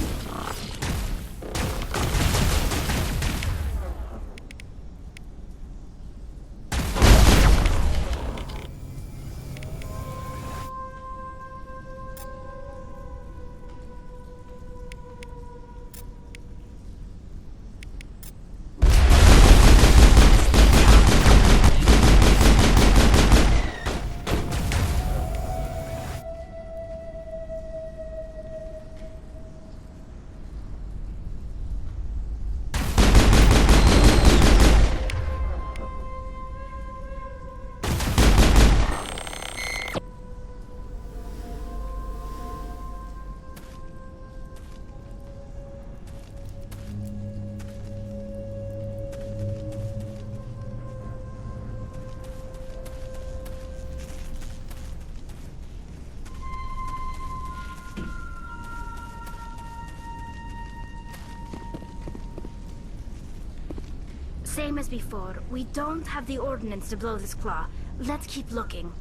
Same as before. We don't have the ordnance to blow this claw. Let's keep looking.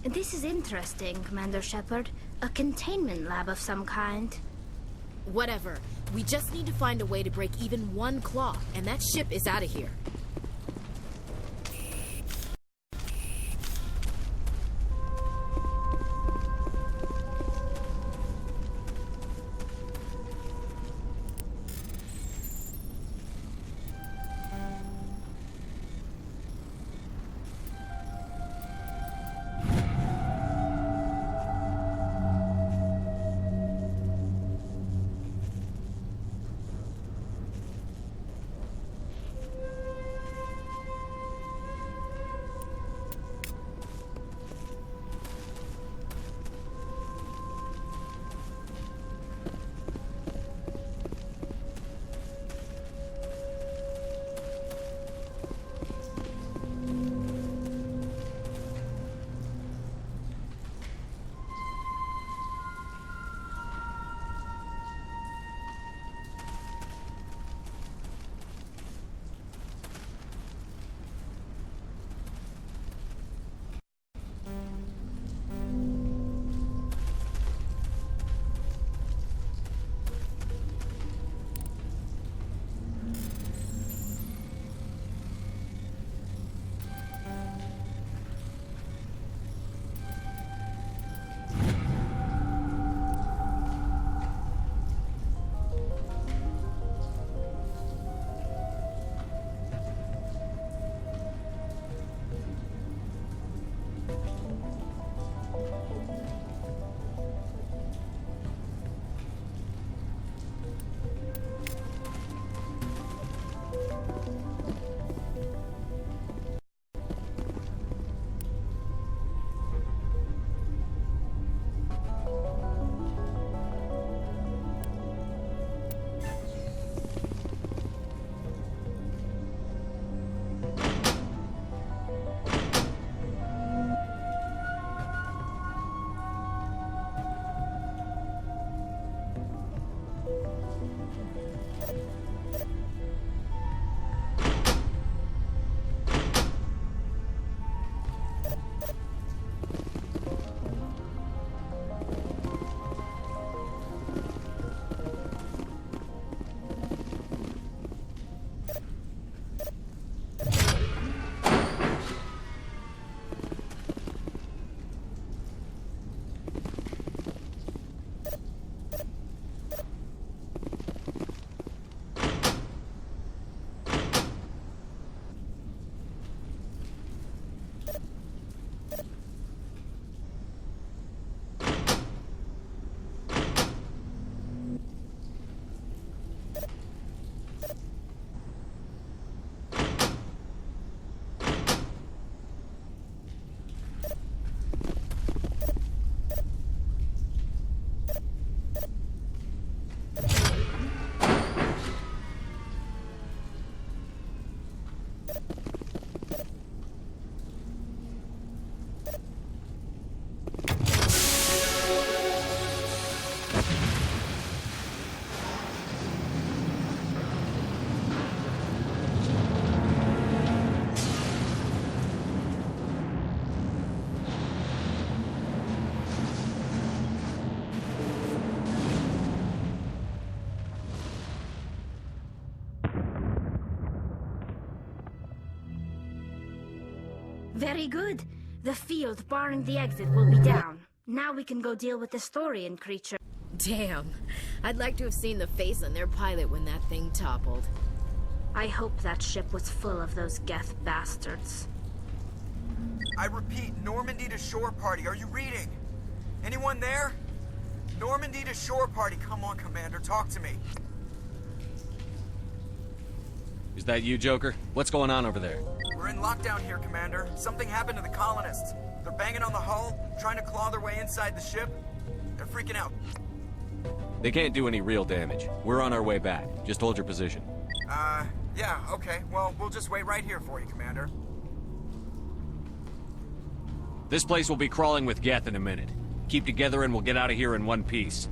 This is interesting, Commander Shepard. A containment lab of some kind. Whatever. We just need to find a way to break even one claw, and that ship is out of here. Very good. The field barring the exit will be down. Now we can go deal with the Thorian creature. Damn. I'd like to have seen the face on their pilot when that thing toppled. I hope that ship was full of those Geth bastards. I repeat, Normandy to shore party. Are you reading? Anyone there? Normandy to shore party. Come on, Commander. Talk to me. Is that you, Joker? What's going on over there? We're in lockdown here, Commander. Something happened to the colonists. They're banging on the hull, trying to claw their way inside the ship. They're freaking out. They can't do any real damage. We're on our way back. Just hold your position. Yeah, okay. Well, we'll just wait right here for you, Commander. This place will be crawling with Geth in a minute. Keep together and we'll get out of here in one piece.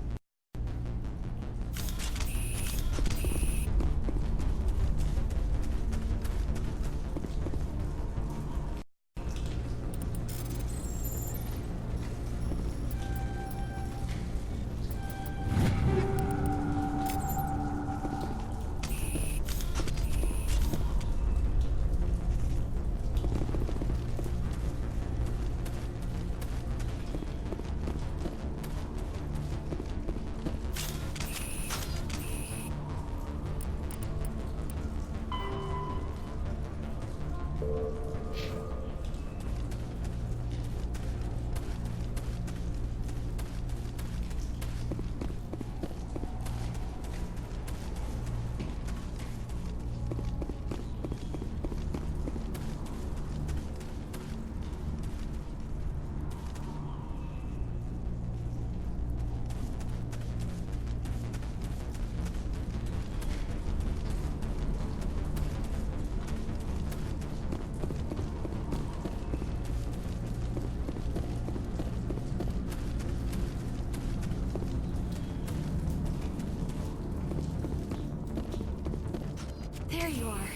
There you are.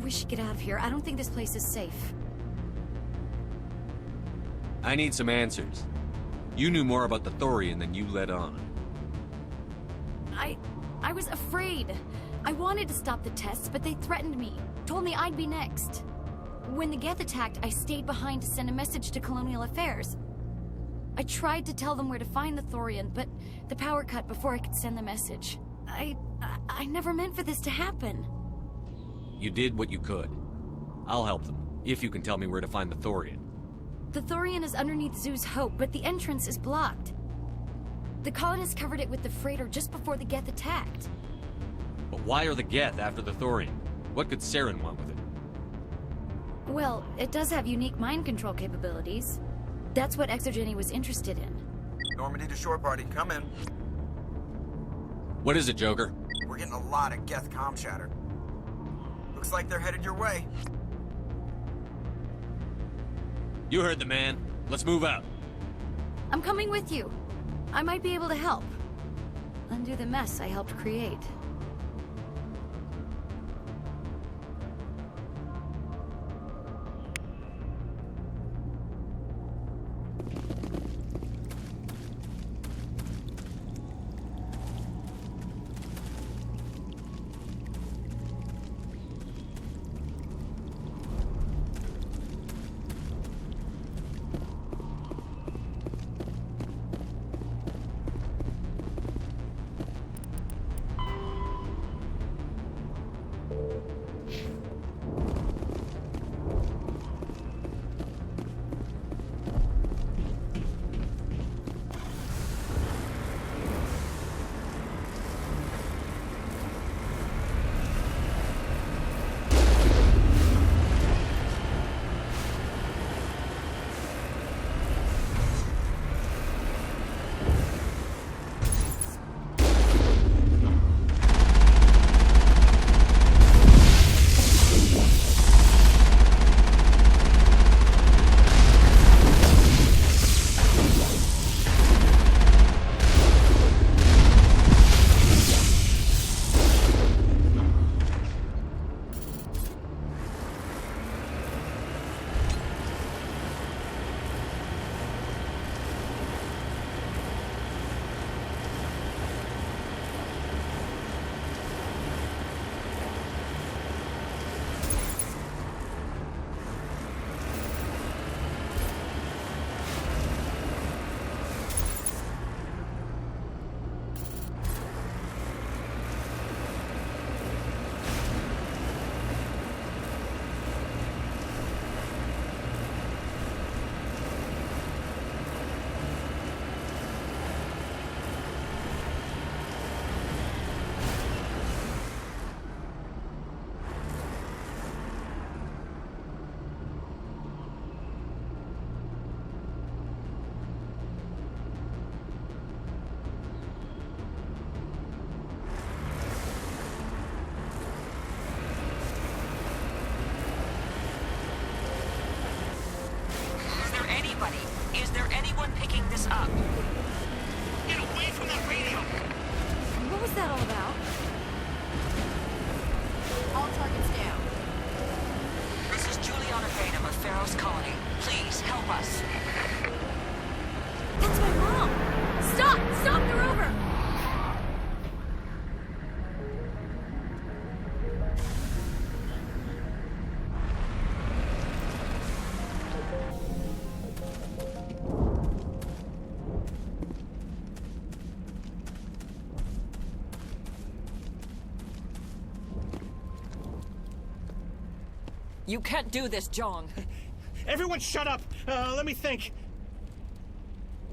We should get out of here. I don't think this place is safe. I need some answers. You knew more about the Thorian than you let on. I was afraid. I wanted to stop the tests, but they threatened me. Told me I'd be next. When the Geth attacked, I stayed behind to send a message to Colonial Affairs. I tried to tell them where to find the Thorian, but the power cut before I could send the message. I never meant for this to happen. You did what you could. I'll help them, if you can tell me where to find the Thorian. The Thorian is underneath Zoo's Hope, but the entrance is blocked. The colonists covered it with the freighter just before the Geth attacked. But why are the Geth after the Thorian? What could Saren want with it? Well, it does have unique mind control capabilities. That's what Exogeny was interested in. Normandy to shore party. Come in. What is it, Joker? We're getting a lot of Geth comm chatter. Looks like they're headed your way. You heard the man. Let's move out. I'm coming with you. I might be able to help. Undo the mess I helped create. You can't do this, Jong. Everyone shut up! Let me think.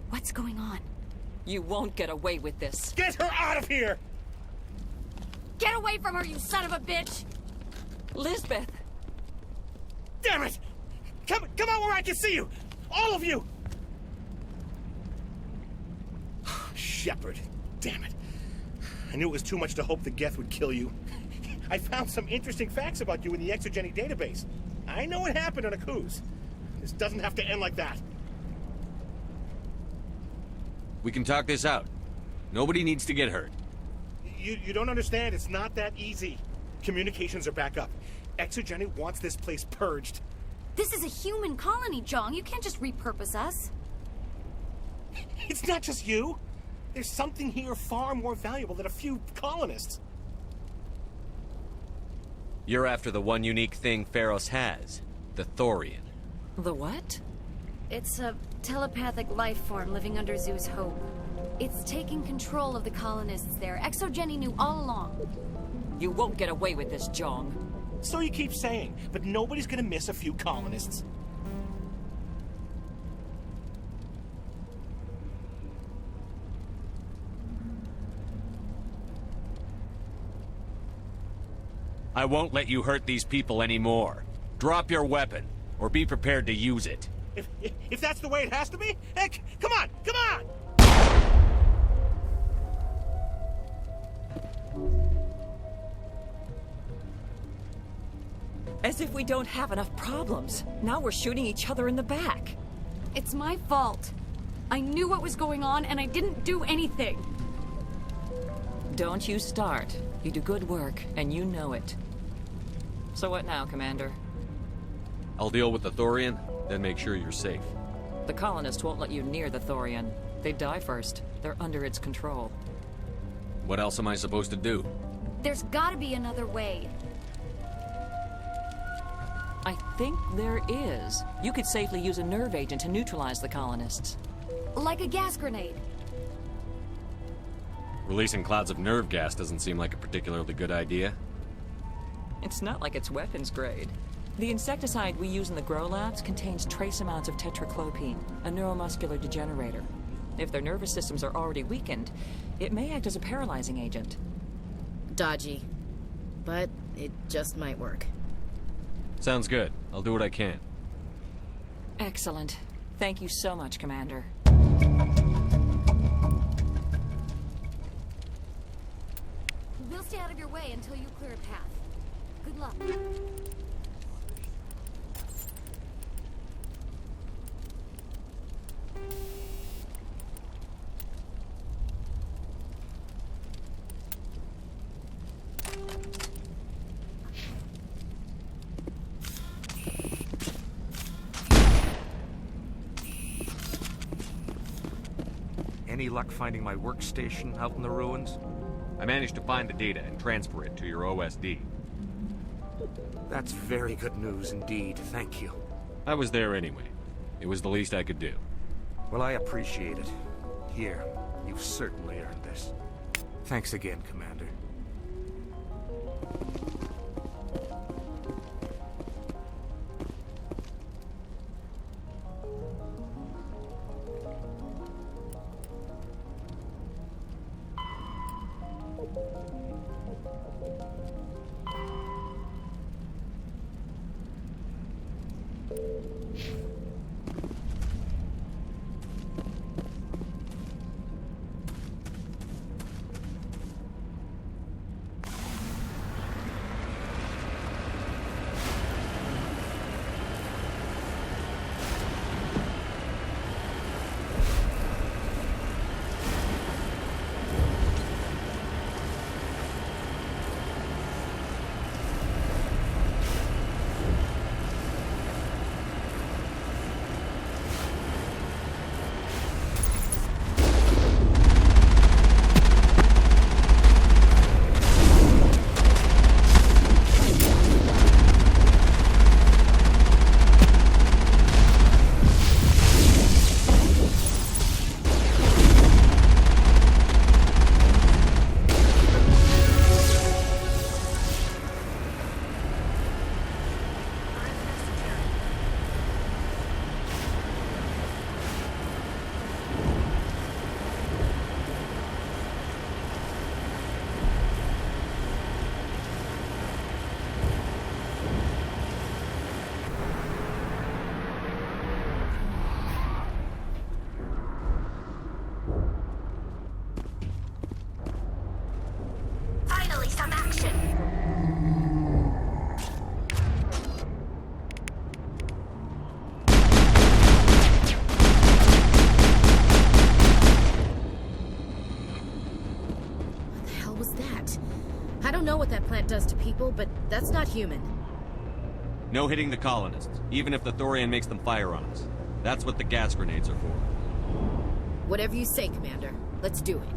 What's going on? You won't get away with this. Get her out of here! Get away from her, you son of a bitch! Lisbeth! Damn it! Come out where I can see you! All of you! Shepard, damn it. I knew it was too much to hope the Geth would kill you. I found some interesting facts about you in the Exogeny database. I know it happened on Akuz. This doesn't have to end like that. We can talk this out. Nobody needs to get hurt. You don't understand. It's not that easy. Communications are back up. Exogeny wants this place purged. This is a human colony, Jong. You can't just repurpose us. It's not just you. There's something here far more valuable than a few colonists. You're after the one unique thing Pharos has. The Thorian. The what? It's a telepathic life form living under Zeus Hope. It's taking control of the colonists there. Exogeny knew all along. You won't get away with this, Jong. So you keep saying, but nobody's gonna miss a few colonists. I won't let you hurt these people anymore. Drop your weapon, or be prepared to use it. If that's the way it has to be, heck, come on! As if we don't have enough problems. Now we're shooting each other in the back. It's my fault. I knew what was going on, and I didn't do anything. Don't you start. You do good work, and you know it. So what now, Commander? I'll deal with the Thorian, then make sure you're safe. The colonists won't let you near the Thorian. They die first. They're under its control. What else am I supposed to do? There's gotta be another way. I think there is. You could safely use a nerve agent to neutralize the colonists. Like a gas grenade. Releasing clouds of nerve gas doesn't seem like a particularly good idea. It's not like it's weapons grade. The insecticide we use in the grow labs contains trace amounts of tetraclopine, a neuromuscular degenerator. If their nervous systems are already weakened, it may act as a paralyzing agent. Dodgy. But it just might work. Sounds good. I'll do what I can. Excellent. Thank you so much, Commander. We'll stay out of your way until you clear a path. Good luck. Any luck finding my workstation out in the ruins? I managed to find the data and transfer it to your OSD. That's very good news indeed. Thank you. I was there anyway. It was the least I could do. Well, I appreciate it. Here, you've certainly earned this. Thanks again, Commander. hell was that? I don't know what that plant does to people, but that's not human. No hitting the colonists, even if the Thorian makes them fire on us. That's what the gas grenades are for. Whatever you say, Commander. Let's do it.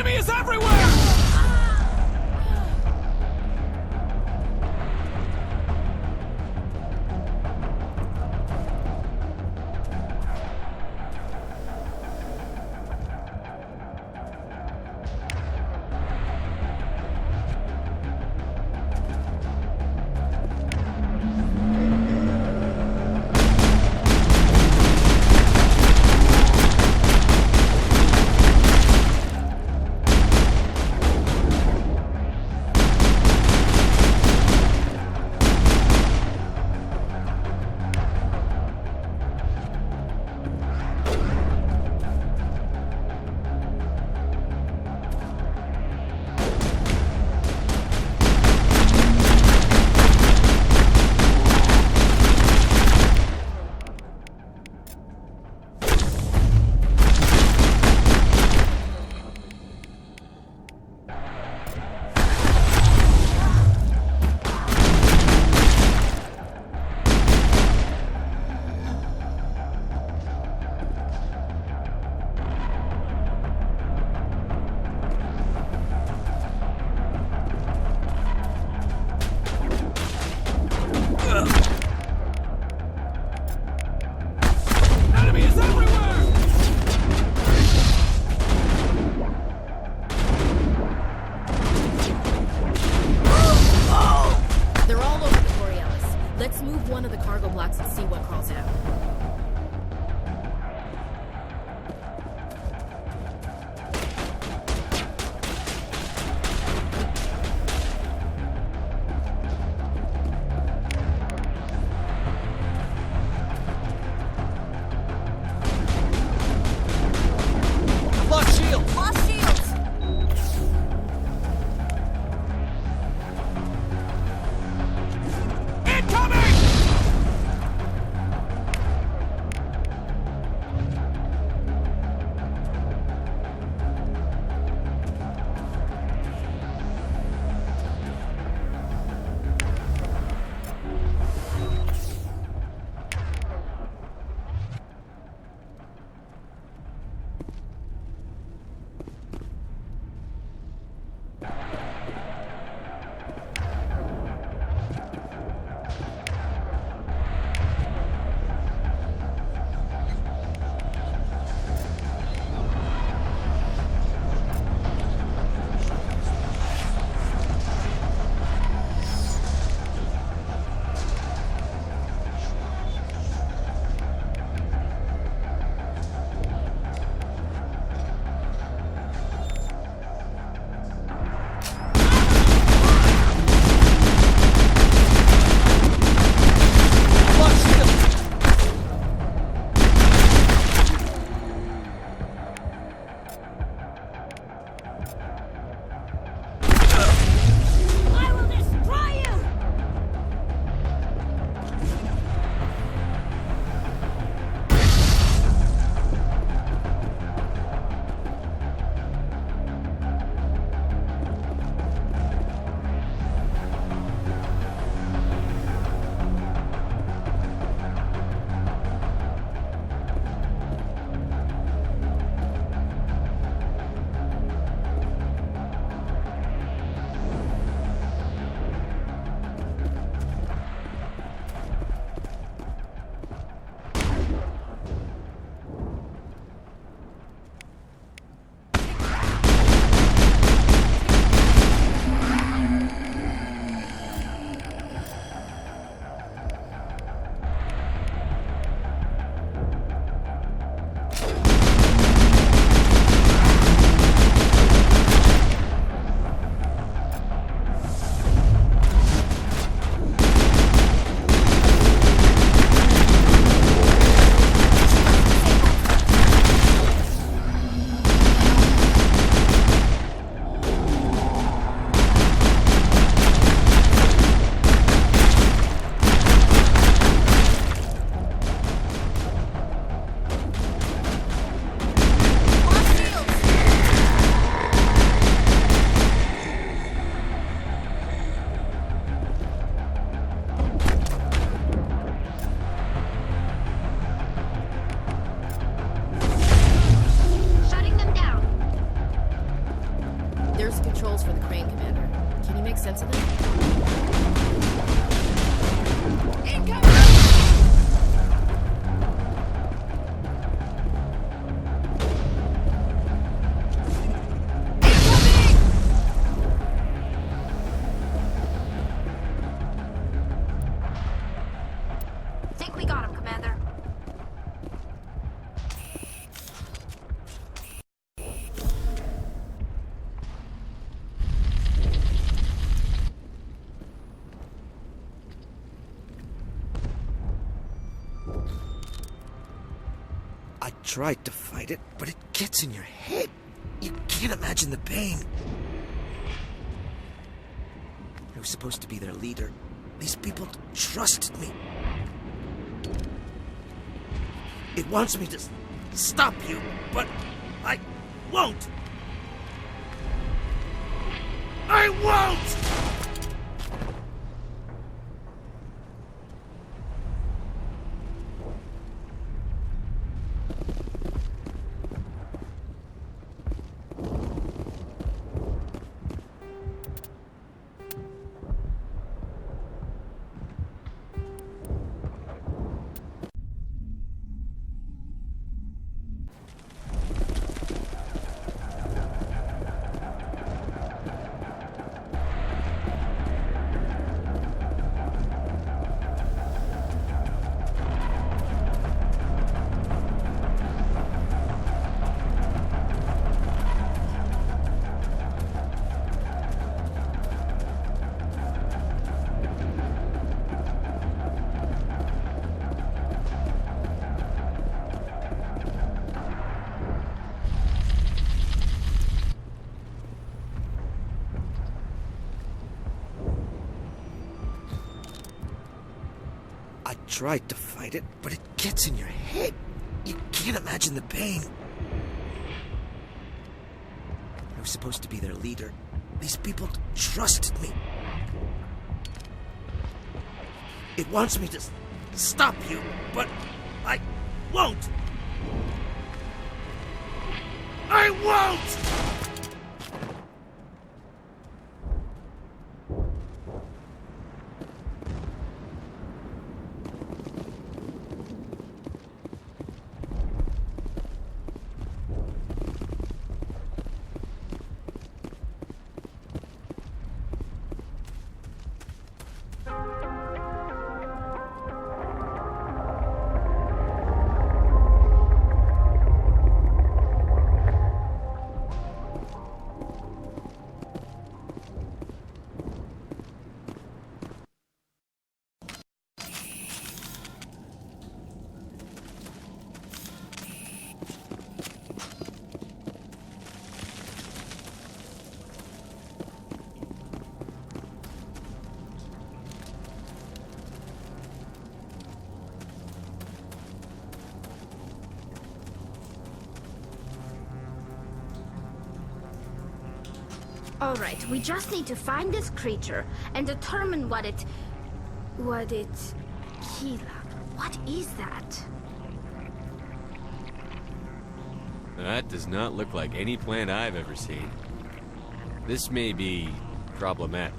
Enemy is everywhere! signals for the crane, Commander. Can you make sense of them? Incoming! Think we got him, Commander. I tried to fight it, but it gets in your head. You can't imagine the pain. I was supposed to be their leader. These people trusted me. It wants me to stop you, but I won't. I won't! I tried to fight it, but it gets in your head. You can't imagine the pain. I was supposed to be their leader. These people trusted me. It wants me to stop you, but I won't. I won't! All right, we just need to find this creature and determine what it... Kila. What is that? That does not look like any plant I've ever seen. This may be problematic.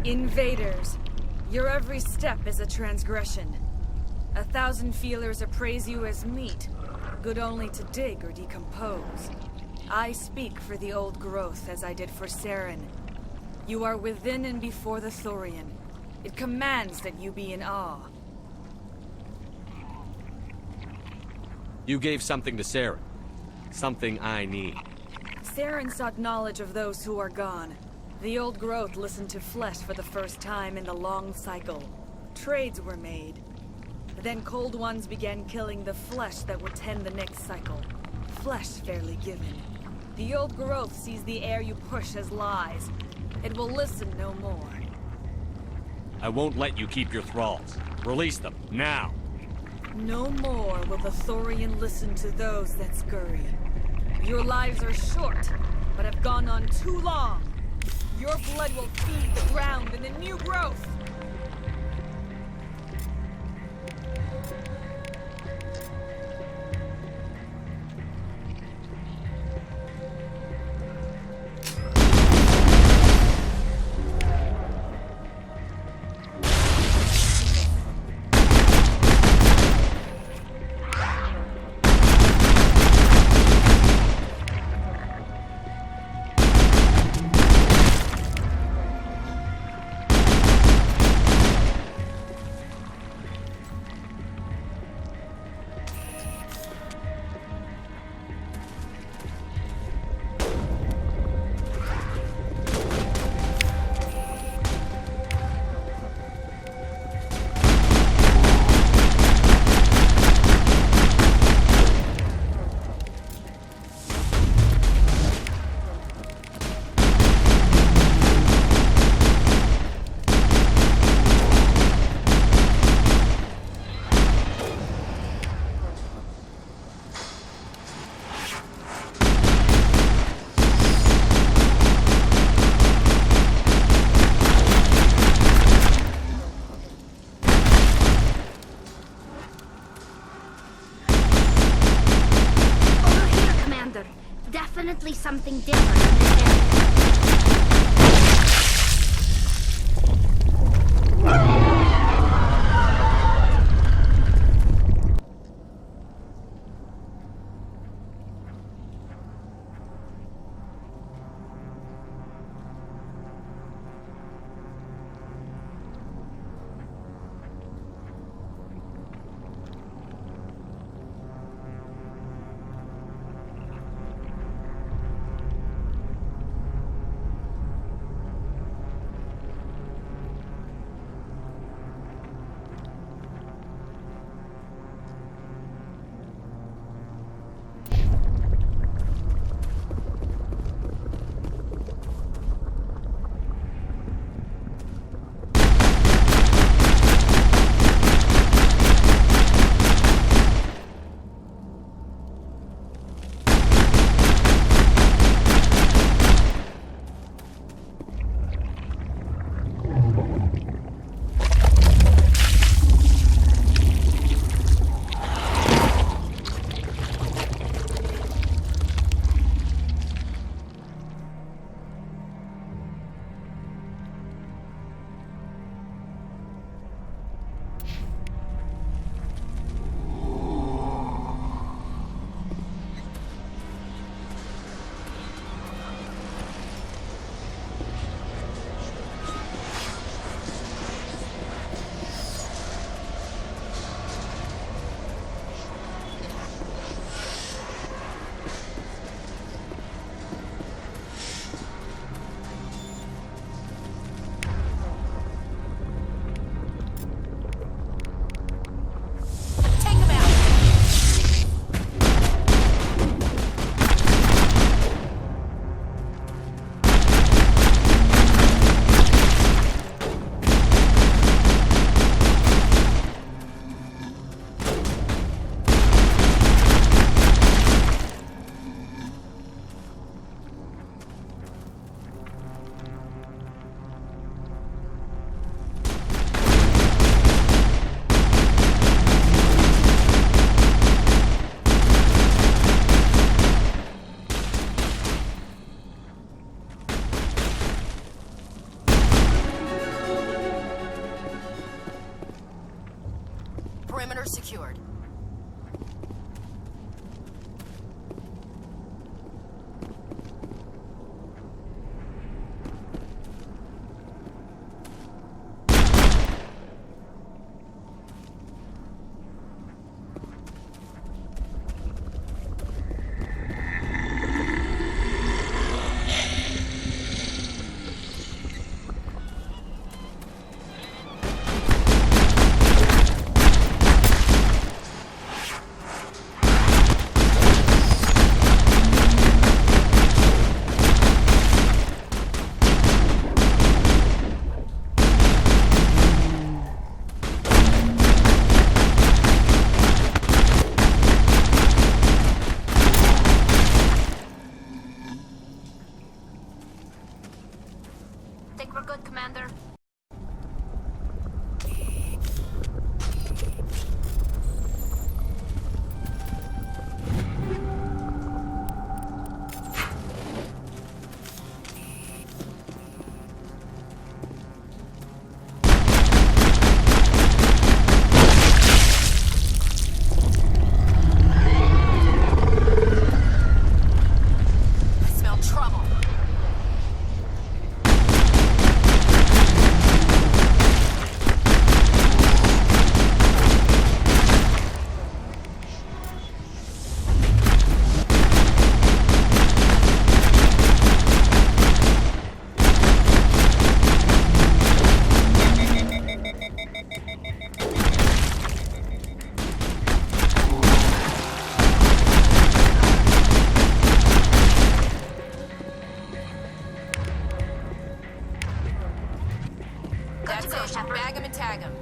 Invaders, your every step is a transgression. 1,000 feelers appraise you as meat, good only to dig or decompose. I speak for the old growth as I did for Saren. You are within and before the Thorian. It commands that you be in awe. You gave something to Saren. Something I need. Saren sought knowledge of those who are gone. The old growth listened to flesh for the first time in the long cycle. Trades were made. Then cold ones began killing the flesh that would tend the next cycle. Flesh fairly given. The old growth sees the air you push as lies. It will listen no more. I won't let you keep your thralls. Release them, now! No more will the Thorian listen to those that scurry. Your lives are short, but have gone on too long. Your blood will feed the ground and the new growth. Definitely something different in this area. Perimeter secured. think we're good, Commander? That's it. Bag him and tag him.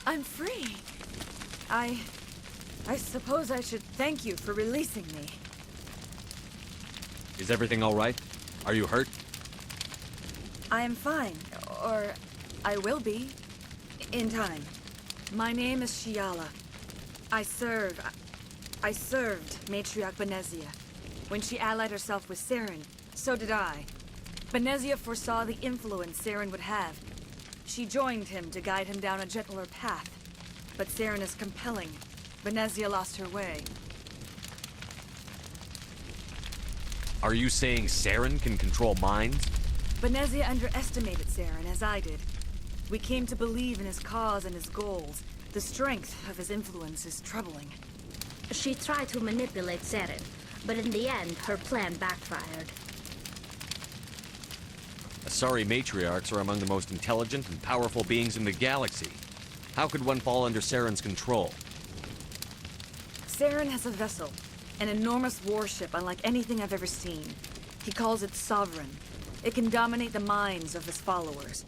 I'm free. I suppose I should thank you for releasing me. Is everything all right? Are you hurt? I am fine, or I will be, in time. My name is Shiala. I served Matriarch Benezia. When she allied herself with Saren, so did I. Benezia foresaw the influence Saren would have. She joined him to guide him down a gentler path. But Saren is compelling. Benezia lost her way. Are you saying Saren can control minds? Benezia underestimated Saren, as I did. We came to believe in his cause and his goals. The strength of his influence is troubling. She tried to manipulate Saren, but in the end, her plan backfired. Asari matriarchs are among the most intelligent and powerful beings in the galaxy. How could one fall under Saren's control? Saren has a vessel, an enormous warship unlike anything I've ever seen. He calls it Sovereign. It can dominate the minds of his followers.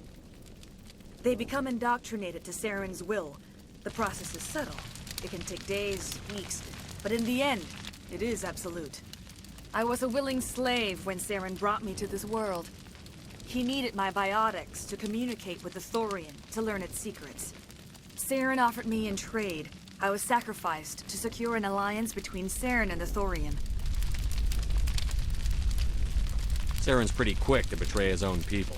They become indoctrinated to Saren's will. The process is subtle. It can take days, weeks, but in the end, it is absolute. I was a willing slave when Saren brought me to this world. He needed my biotics to communicate with the Thorian, to learn its secrets. Saren offered me in trade. I was sacrificed to secure an alliance between Saren and the Thorian. Saren's pretty quick to betray his own people.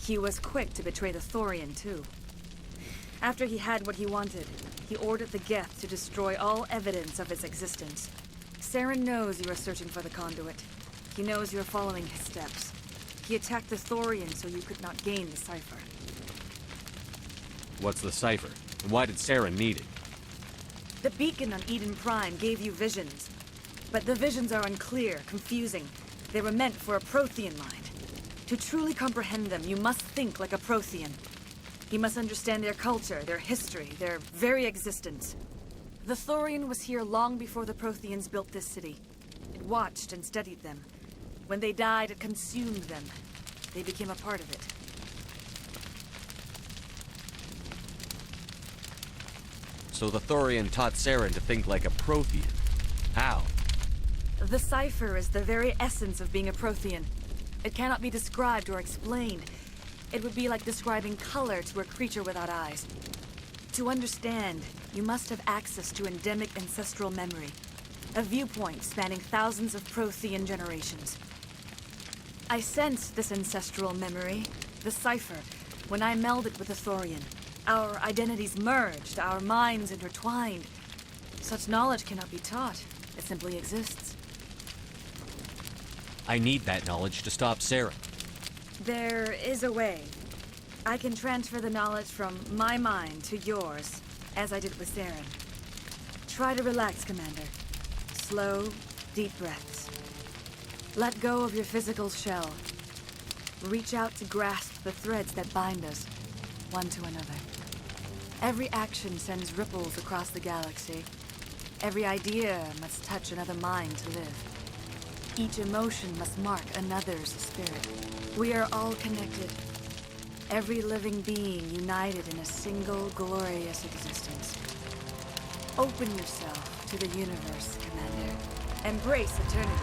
He was quick to betray the Thorian, too. After he had what he wanted, he ordered the Geth to destroy all evidence of its existence. Saren knows you are searching for the Conduit. He knows you are following his steps. He attacked the Thorian so you could not gain the cipher. What's the cipher? And why did Saren need it? The beacon on Eden Prime gave you visions. But the visions are unclear, confusing. They were meant for a Prothean mind. To truly comprehend them, you must think like a Prothean. You must understand their culture, their history, their very existence. The Thorian was here long before the Protheans built this city. It watched and studied them. When they died, it consumed them. They became a part of it. So the Thorian taught Saren to think like a Prothean. How? The cipher is the very essence of being a Prothean. It cannot be described or explained. It would be like describing color to a creature without eyes. To understand, you must have access to endemic ancestral memory, a viewpoint spanning thousands of Prothean generations. I sensed this ancestral memory, the cipher, when I melded with the Thorian. Our identities merged, our minds intertwined. Such knowledge cannot be taught. It simply exists. I need that knowledge to stop Saren. There is a way. I can transfer the knowledge from my mind to yours, as I did with Saren. Try to relax, Commander. Slow, deep breaths. Let go of your physical shell. Reach out to grasp the threads that bind us, one to another. Every action sends ripples across the galaxy. Every idea must touch another mind to live. Each emotion must mark another's spirit. We are all connected. Every living being united in a single glorious existence. Open yourself to the universe, Commander. Embrace eternity.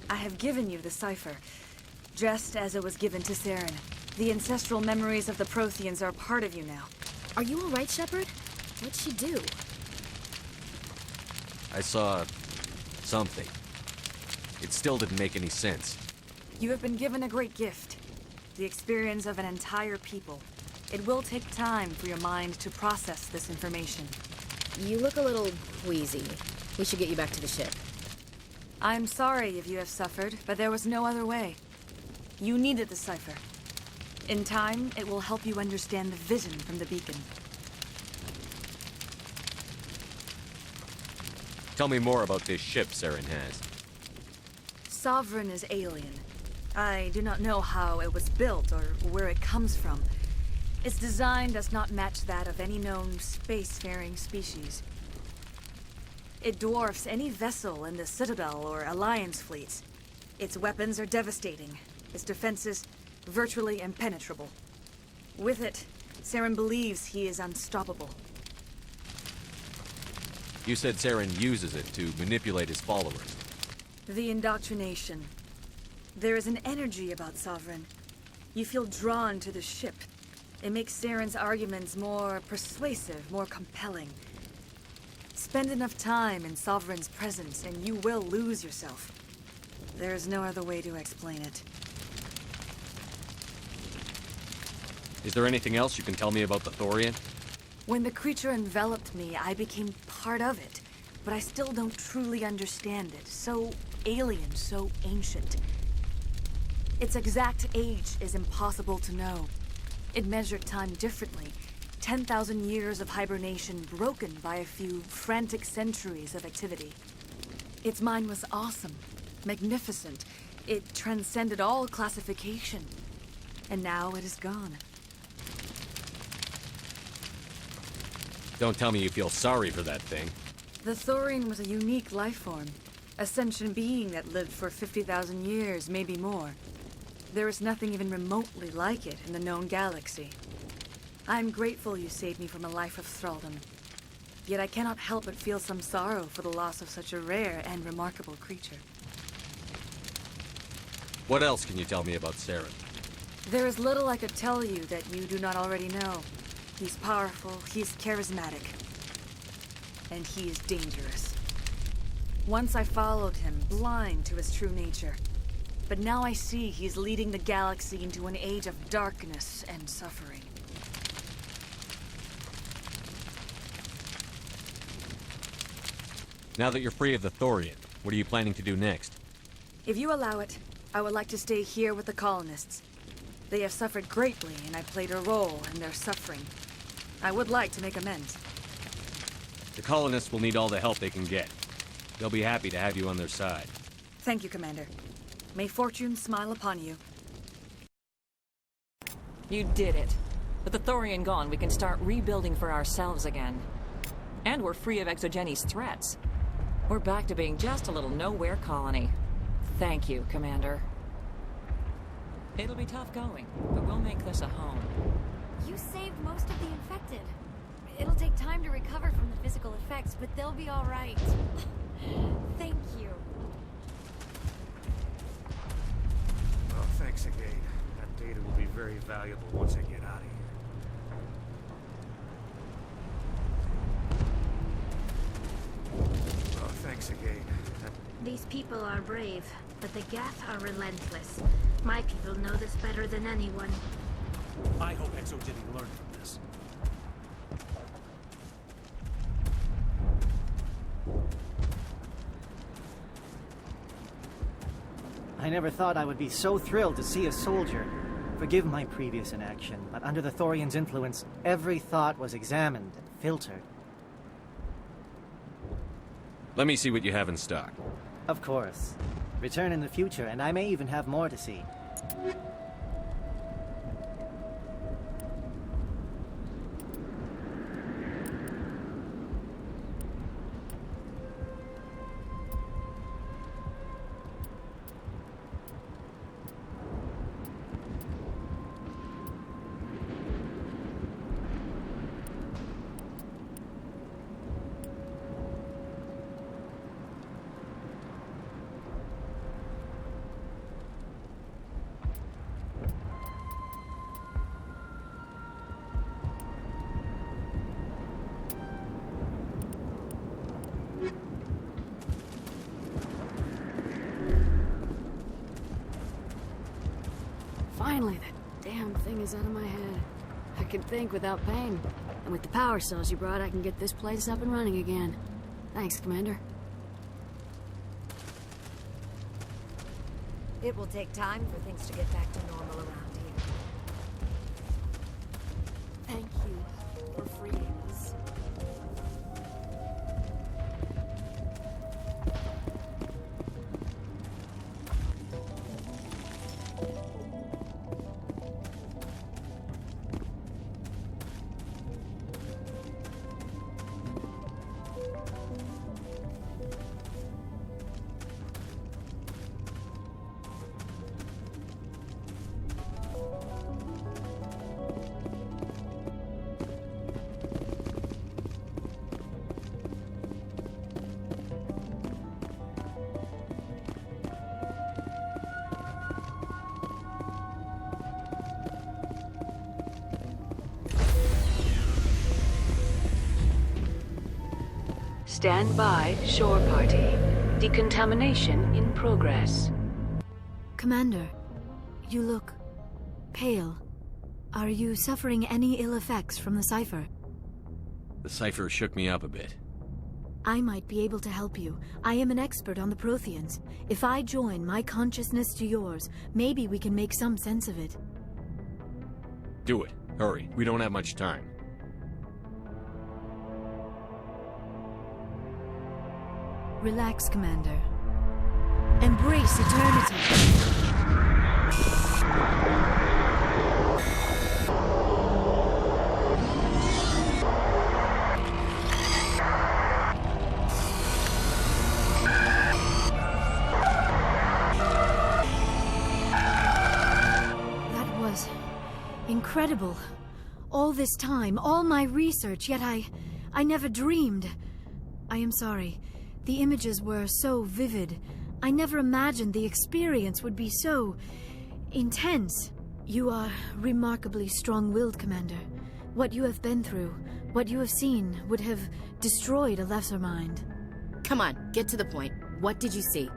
I have given you the cipher, just as it was given to Saren. The ancestral memories of the Protheans are part of you now. Are you all right, Shepard? What'd she do? I saw something. It still didn't make any sense. You have been given a great gift. The experience of an entire people. It will take time for your mind to process this information. You look a little queasy. We should get you back to the ship. I'm sorry if you have suffered, but there was no other way. You needed the cipher. In time, it will help you understand the vision from the beacon. Tell me more about this ship Saren has. Sovereign is alien. I do not know how it was built or where it comes from. Its design does not match that of any known spacefaring species. It dwarfs any vessel in the Citadel or Alliance fleets. Its weapons are devastating. Its defenses virtually impenetrable. With it, Saren believes he is unstoppable. You said Saren uses it to manipulate his followers. The indoctrination. There is an energy about Sovereign. You feel drawn to the ship. It makes Saren's arguments more persuasive, more compelling. Spend enough time in Sovereign's presence and you will lose yourself. There is no other way to explain it. Is there anything else you can tell me about the Thorian? When the creature enveloped me, I became part of it, but I still don't truly understand it. So alien, so ancient. Its exact age is impossible to know. It measured time differently. 10,000 years of hibernation broken by a few frantic centuries of activity. Its mind was awesome, magnificent. It transcended all classification. And now it is gone. Don't tell me you feel sorry for that thing. The Thorian was a unique life form. A sentient being that lived for 50,000 years, maybe more. There is nothing even remotely like it in the known galaxy. I'm grateful you saved me from a life of thraldom. Yet I cannot help but feel some sorrow for the loss of such a rare and remarkable creature. What else can you tell me about Saren? There is little I could tell you that you do not already know. He's powerful, he's charismatic, and he is dangerous. Once I followed him, blind to his true nature. But now I see he's leading the galaxy into an age of darkness and suffering. Now that you're free of the Thorian, what are you planning to do next? If you allow it, I would like to stay here with the colonists. They have suffered greatly, and I played a role in their suffering. I would like to make amends. The colonists will need all the help they can get. They'll be happy to have you on their side. Thank you, Commander. May fortune smile upon you. You did it. With the Thorian gone, we can start rebuilding for ourselves again. And we're free of Exogeni's threats. We're back to being just a little nowhere colony. Thank you, Commander. It'll be tough going, but we'll make this a home. You saved most of the infected. It'll take time to recover from the physical effects, but they'll be all right. Thank you. Well, thanks again. That data will be very valuable once I get out of here. Well, thanks again. These people are brave, but the Geth are relentless. My people know this better than anyone. I hope Exogeny learned from this. I never thought I would be so thrilled to see a soldier. Forgive my previous inaction, but under the Thorian's influence, every thought was examined and filtered. Let me see what you have in stock. Of course. Return in the future, and I may even have more to see. Finally, that damn thing is out of my head. I I can think without pain. And with the power cells you brought, I can get this place up and running again. Thanks, Commander. It will take time for things to get back to normal around here. Thank you for freeing us. Stand by, shore party. Decontamination in progress. Commander, you look pale. Are you suffering any ill effects from the cipher? The cipher shook me up a bit. I might be able to help you. I am an expert on the Protheans. If I join my consciousness to yours, maybe we can make some sense of it. Do it. Hurry. We don't have much time. Relax, Commander. Embrace eternity. That was incredible. All this time, all my research, yet I never dreamed. I am sorry. The images were so vivid. I never imagined the experience would be so intense. You are remarkably strong-willed, Commander. What you have been through, what you have seen, would have destroyed a lesser mind. Come on, get to the point. What did you see?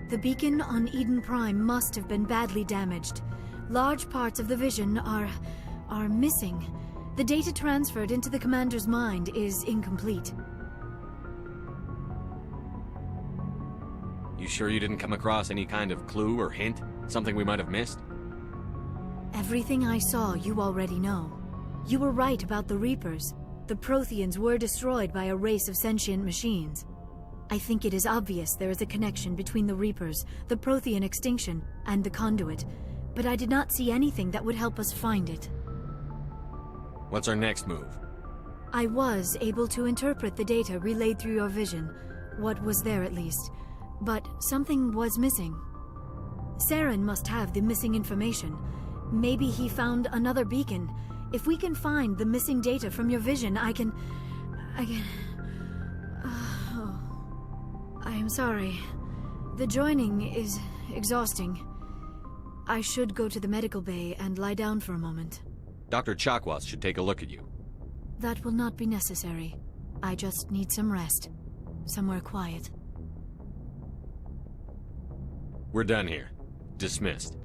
The beacon on Eden Prime must have been badly damaged. Large parts of the vision are missing. The data transferred into the Commander's mind is incomplete. You sure you didn't come across any kind of clue or hint? Something we might have missed? Everything I saw, you already know. You were right about the Reapers. The Protheans were destroyed by a race of sentient machines. I think it is obvious there is a connection between the Reapers, the Prothean extinction, and the Conduit, but I did not see anything that would help us find it. What's our next move? I was able to interpret the data relayed through your vision, what was there at least. But something was missing. Saren must have the missing information. Maybe he found another beacon. If we can find the missing data from your vision, I can... I am sorry. The joining is exhausting. I should go to the medical bay and lie down for a moment. Dr. Chakwas should take a look at you. That will not be necessary. I just need some rest. Somewhere quiet. We're done here. Dismissed.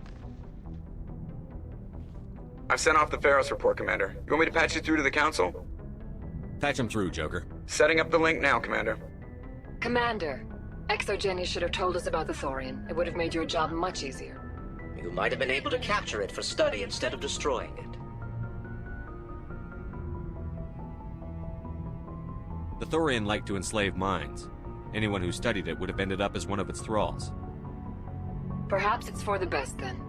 I've sent off the Pharos report, Commander. You want me to patch you through to the Council? Patch him through, Joker. Setting up the link now, Commander. Commander, ExoGeni should have told us about the Thorian. It would have made your job much easier. You might have been able to capture it for study instead of destroying it. The Thorian liked to enslave minds. Anyone who studied it would have ended up as one of its thralls. Perhaps it's for the best then.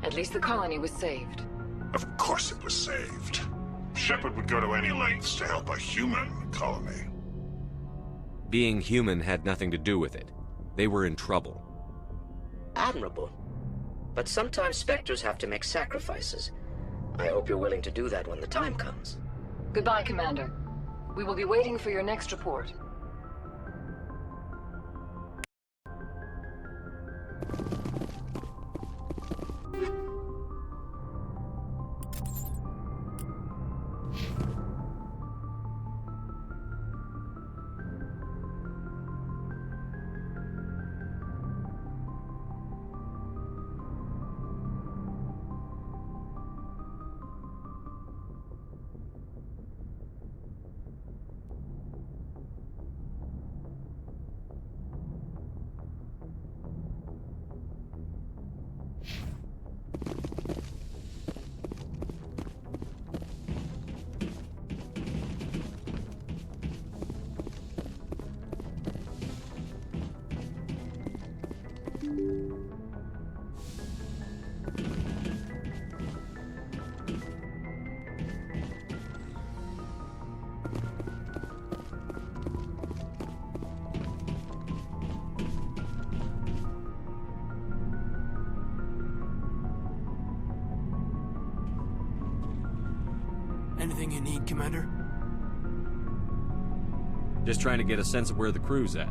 At least the colony was saved. Of course it was saved. Shepard would go to any lengths to help a human colony. Being human had nothing to do with it. They were in trouble. Admirable. But sometimes Spectres have to make sacrifices. I hope you're willing to do that when the time comes. Goodbye, Commander. We will be waiting for your next report. Anything you need, Commander? Just trying to get a sense of where the crew's at.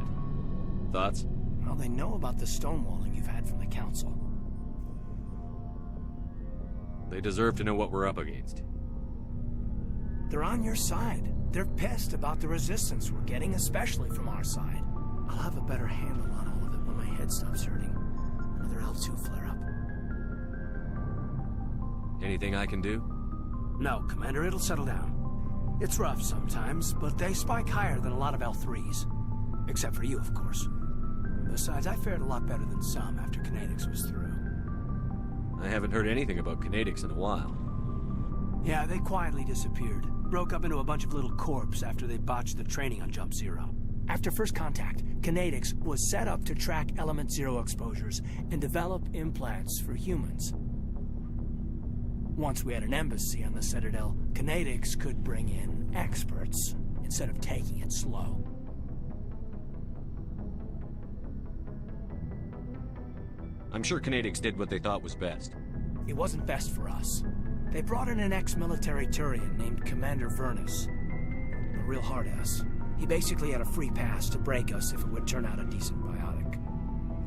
Thoughts? Well, they know about the stonewalling you've had from the Council. They deserve to know what we're up against. They're on your side. They're pissed about the resistance we're getting, especially from our side. I'll have a better handle on all of it when my head stops hurting. Another L2 flare-up. Anything I can do? No, Commander, it'll settle down. It's rough sometimes, but they spike higher than a lot of L3s. Except for you, of course. Besides, I fared a lot better than some after Kinetics was through. I haven't heard anything about Kinetics in a while. Yeah, they quietly disappeared. Broke up into a bunch of little corps after they botched the training on Jump Zero. After first contact, Kinetics was set up to track Element Zero exposures and develop implants for humans. Once we had an embassy on the Citadel, Kinetics could bring in experts instead of taking it slow. I'm sure Kinetics did what they thought was best. It wasn't best for us. They brought in an ex-military Turian named Commander Vernus. A real hard-ass. He basically had a free pass to break us if it would turn out a decent biotic.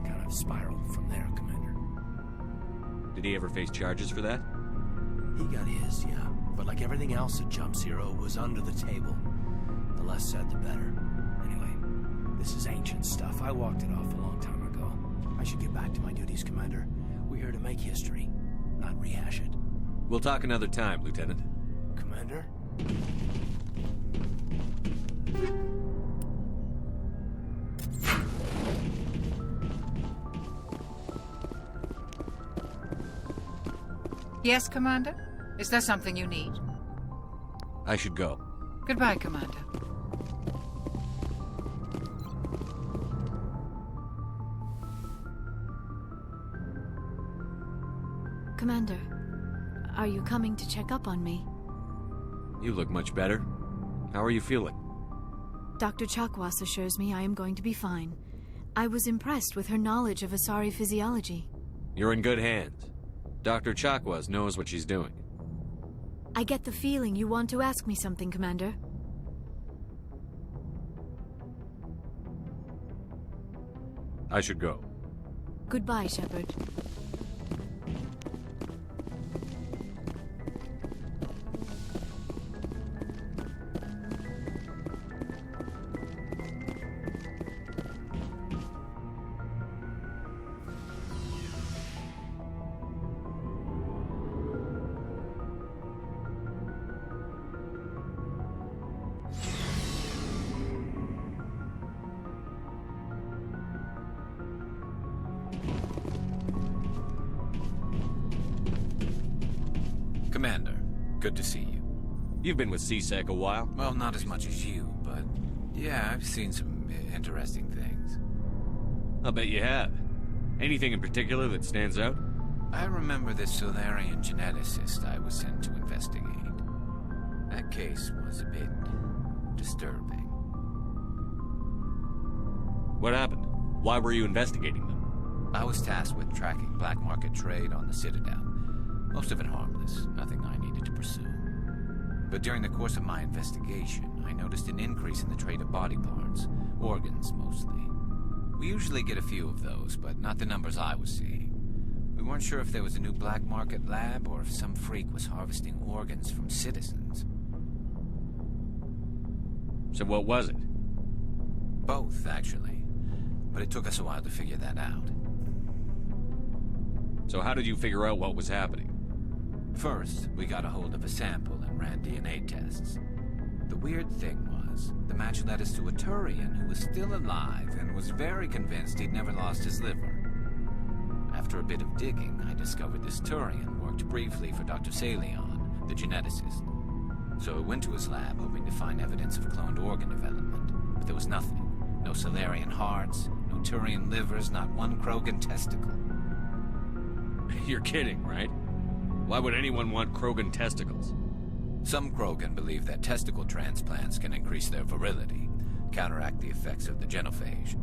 Kind of spiraled from there, Commander. Did he ever face charges for that? He got his, yeah. But like everything else at Jump Zero was under the table. The less said, the better. Anyway, this is ancient stuff. I walked it off a long time ago. I should get back to my duties, Commander. We're here to make history, not rehash it. We'll talk another time, Lieutenant. Commander? Yes, Commander? Is there something you need? I should go. Goodbye, Commander. Commander, are you coming to check up on me? You look much better. How are you feeling? Dr. Chakwas assures me I am going to be fine. I was impressed with her knowledge of Asari physiology. You're in good hands. Dr. Chakwas knows what she's doing. I get the feeling you want to ask me something, Commander. I should go. Goodbye, Shepard. Commander, good to see you. You've been with CSEC a while? Well, not as much as you, but yeah, I've seen some interesting things. I'll bet you have. Anything in particular that stands out? I remember this Solarian geneticist I was sent to investigate. That case was a bit disturbing. What happened? Why were you investigating them? I was tasked with tracking black market trade on the Citadel. Most of it harmless, nothing I needed to pursue. But during the course of my investigation, I noticed an increase in the trade of body parts, organs mostly. We usually get a few of those, but not the numbers I was seeing. We weren't sure if there was a new black market lab or if some freak was harvesting organs from citizens. So what was it? Both, actually. But it took us a while to figure that out. So how did you figure out what was happening? First, we got a hold of a sample and ran DNA tests. The weird thing was, the match led us to a Turian who was still alive and was very convinced he'd never lost his liver. After a bit of digging, I discovered this Turian worked briefly for Dr. Salion, the geneticist. So I went to his lab hoping to find evidence of cloned organ development, but there was nothing. No Solarian hearts, no Turian livers, not one Krogan testicle. You're kidding, right? Why would anyone want Krogan testicles? Some Krogan believe that testicle transplants can increase their virility, counteract the effects of the genophage.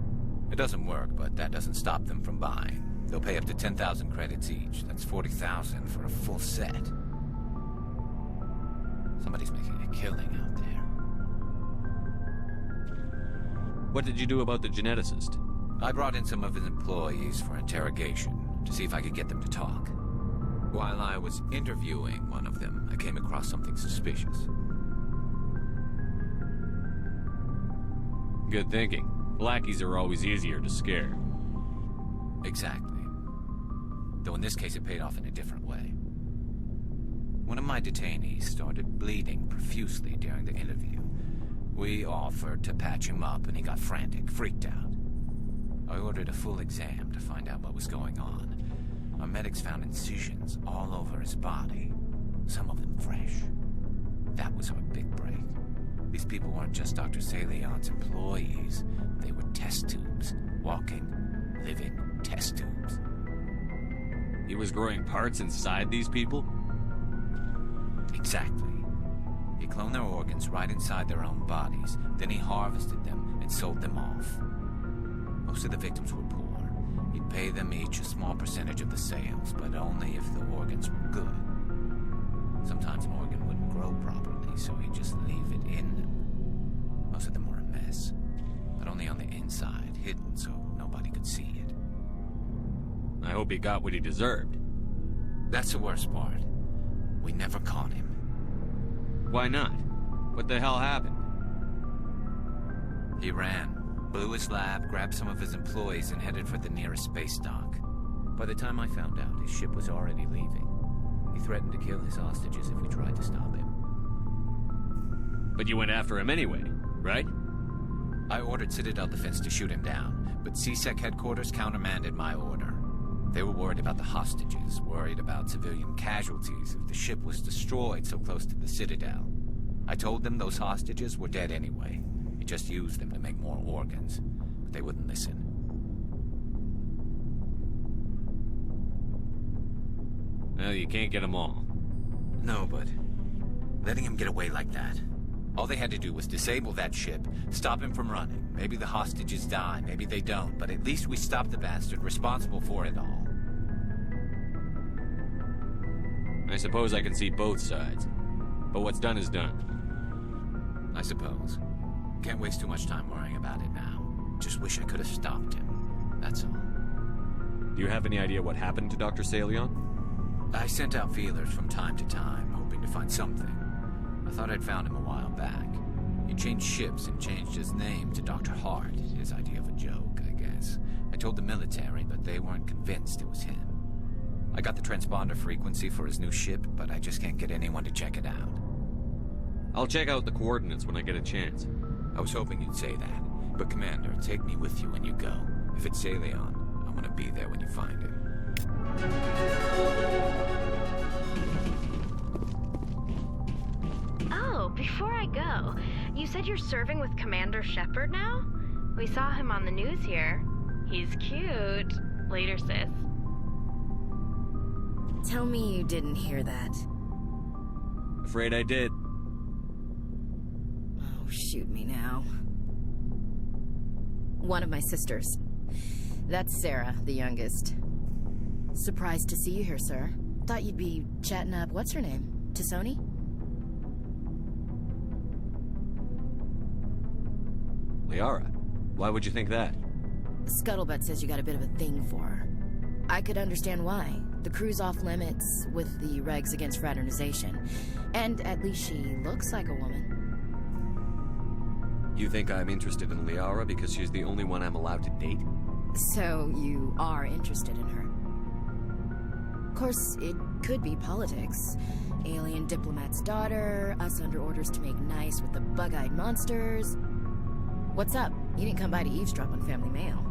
It doesn't work, but that doesn't stop them from buying. They'll pay up to 10,000 credits each. That's 40,000 for a full set. Somebody's making a killing out there. What did you do about the geneticist? I brought in some of his employees for interrogation to see if I could get them to talk. While I was interviewing one of them, I came across something suspicious. Good thinking. Lackeys are always easier to scare. Exactly. Though in this case it paid off in a different way. One of my detainees started bleeding profusely during the interview. We offered to patch him up and he got frantic, freaked out. I ordered a full exam to find out what was going on. Our medics found incisions all over his body, some of them fresh. That was our big break. These people weren't just Dr. Salion's employees. They were test tubes. Walking, living test tubes. He was growing parts inside these people? Exactly. He cloned their organs right inside their own bodies. Then he harvested them and sold them off. Most of the victims were poor. He'd pay them each a small percentage of the sales, but only if the organs were good. Sometimes an organ wouldn't grow properly, so he'd just leave it in them. Most of them were a mess, but only on the inside, hidden so nobody could see it. I hope he got what he deserved. That's the worst part. We never caught him. Why not? What the hell happened? He ran, blew his lab, grabbed some of his employees, and headed for the nearest space dock. By the time I found out, his ship was already leaving. He threatened to kill his hostages if we tried to stop him. But you went after him anyway, right? I ordered Citadel Defense to shoot him down, but CSEC headquarters countermanded my order. They were worried about the hostages, worried about civilian casualties if the ship was destroyed so close to the Citadel. I told them those hostages were dead anyway. He just used them to make more organs, but they wouldn't listen. Well, you can't get them all. No, but letting him get away like that. All they had to do was disable that ship, stop him from running. Maybe the hostages die, maybe they don't, but at least we stopped the bastard responsible for it all. I suppose I can see both sides. But what's done is done. I suppose. Can't waste too much time worrying about it now. Just wish I could have stopped him. That's all. Do you have any idea what happened to Dr. Salion? I sent out feelers from time to time, hoping to find something. I thought I'd found him a while back. He changed ships and changed his name to Dr. Hart, his idea of a joke, I guess. I told the military, but they weren't convinced it was him. I got the transponder frequency for his new ship, but I just can't get anyone to check it out. I'll check out the coordinates when I get a chance. I was hoping you'd say that. But Commander, take me with you when you go. If it's Salion, I want to be there when you find him. Oh, before I go, you said you're serving with Commander Shepard now? We saw him on the news here. He's cute. Later, sis. Tell me you didn't hear that. Afraid I did. Oh, shoot me now. One of my sisters. That's Sarah, the youngest. Surprised to see you here, sir. Thought you'd be chatting up, what's her name? T'Soni? Liara? Why would you think that? Scuttlebutt says you got a bit of a thing for her. I could understand why. The crew's off limits with the regs against fraternization. And at least she looks like a woman. You think I'm interested in Liara because she's the only one I'm allowed to date? So you are interested in her. Of course, it could be politics. Alien diplomat's daughter, us under orders to make nice with the bug-eyed monsters. What's up? You didn't come by to eavesdrop on Family Mail.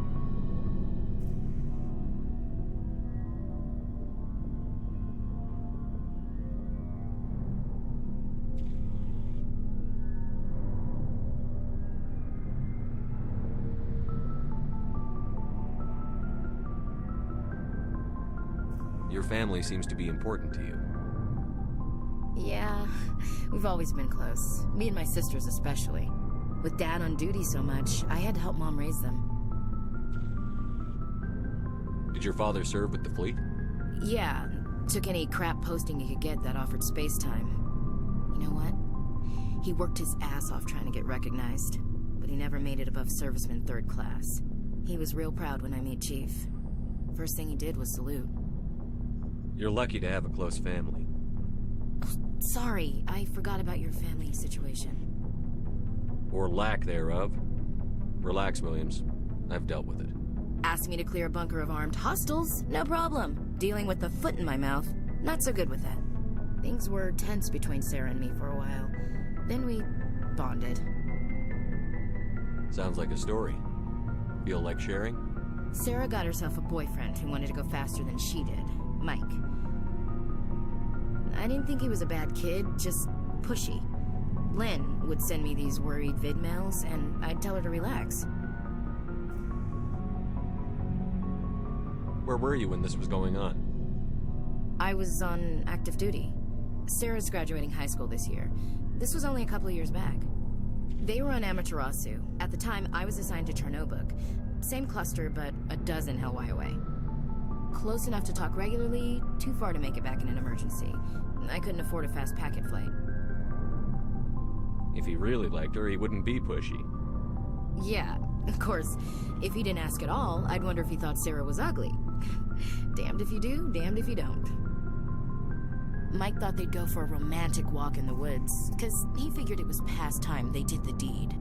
Your family seems to be important to you. Yeah, we've always been close. Me and my sisters especially. With Dad on duty so much, I had to help Mom raise them. Did your father serve with the fleet? Yeah, took any crap posting he could get that offered space time. You know what? He worked his ass off trying to get recognized, but he never made it above serviceman 3rd class. He was real proud when I met Chief. First thing he did was salute. You're lucky to have a close family. Sorry, I forgot about your family situation. Or lack thereof. Relax, Williams. I've dealt with it. Asked me to clear a bunker of armed hostiles? No problem. Dealing with the foot in my mouth? Not so good with that. Things were tense between Sarah and me for a while. Then we bonded. Sounds like a story. Feel like sharing? Sarah got herself a boyfriend who wanted to go faster than she did. Mike. I didn't think he was a bad kid, just pushy. Lynn would send me these worried vidmails, and I'd tell her to relax. Where were you when this was going on? I was on active duty. Sarah's graduating high school this year. This was only a couple of years back. They were on Amaterasu. At the time, I was assigned to Chernobog. Same cluster, but a dozen Hellwire away. Close enough to talk regularly, too far to make it back in an emergency. I couldn't afford a fast packet flight. If he really liked her, he wouldn't be pushy. Yeah, of course. If he didn't ask at all, I'd wonder if he thought Sarah was ugly. Damned if you do, damned if you don't. Mike thought they'd go for a romantic walk in the woods, because he figured it was past time they did the deed.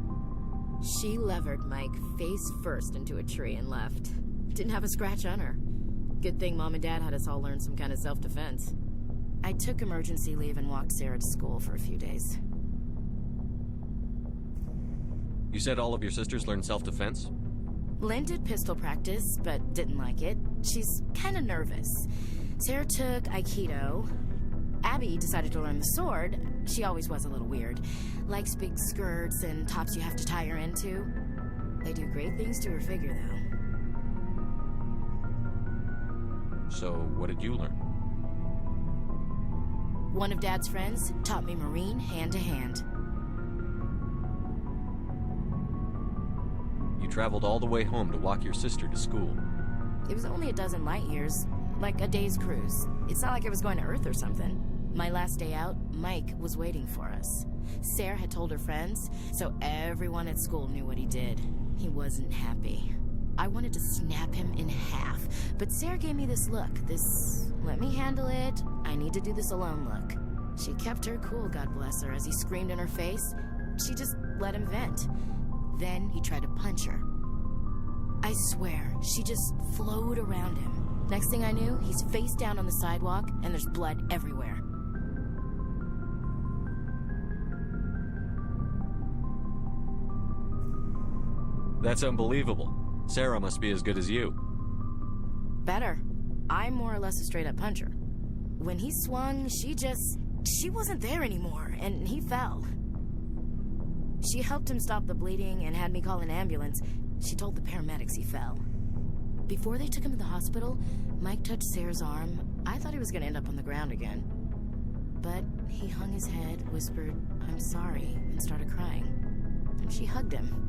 She levered Mike face first into a tree and left. Didn't have a scratch on her. Good thing Mom and Dad had us all learn some kind of self-defense. I took emergency leave and walked Sarah to school for a few days. You said all of your sisters learned self-defense? Lynn did pistol practice, but didn't like it. She's kind of nervous. Sarah took Aikido. Abby decided to learn the sword. She always was a little weird. Likes big skirts and tops you have to tie her into. They do great things to her figure, though. So, what did you learn? One of Dad's friends taught me Marine hand-to-hand. You traveled all the way home to walk your sister to school. It was only a dozen light years, like a day's cruise. It's not like I was going to Earth or something. My last day out, Mike was waiting for us. Sarah had told her friends, so everyone at school knew what he did. He wasn't happy. I wanted to snap him in half, but Sarah gave me this look, this let me handle it, I need to do this alone look. She kept her cool, God bless her, as he screamed in her face. She just let him vent. Then he tried to punch her. I swear, she just flowed around him. Next thing I knew, he's face down on the sidewalk, and there's blood everywhere. That's unbelievable. Sarah must be as good as you. Better. I'm more or less a straight-up puncher. When he swung, she wasn't there anymore, and he fell. She helped him stop the bleeding and had me call an ambulance. She told the paramedics he fell. Before they took him to the hospital, Mike touched Sarah's arm. I thought he was going to end up on the ground again. But he hung his head, whispered, "I'm sorry," and started crying. And she hugged him.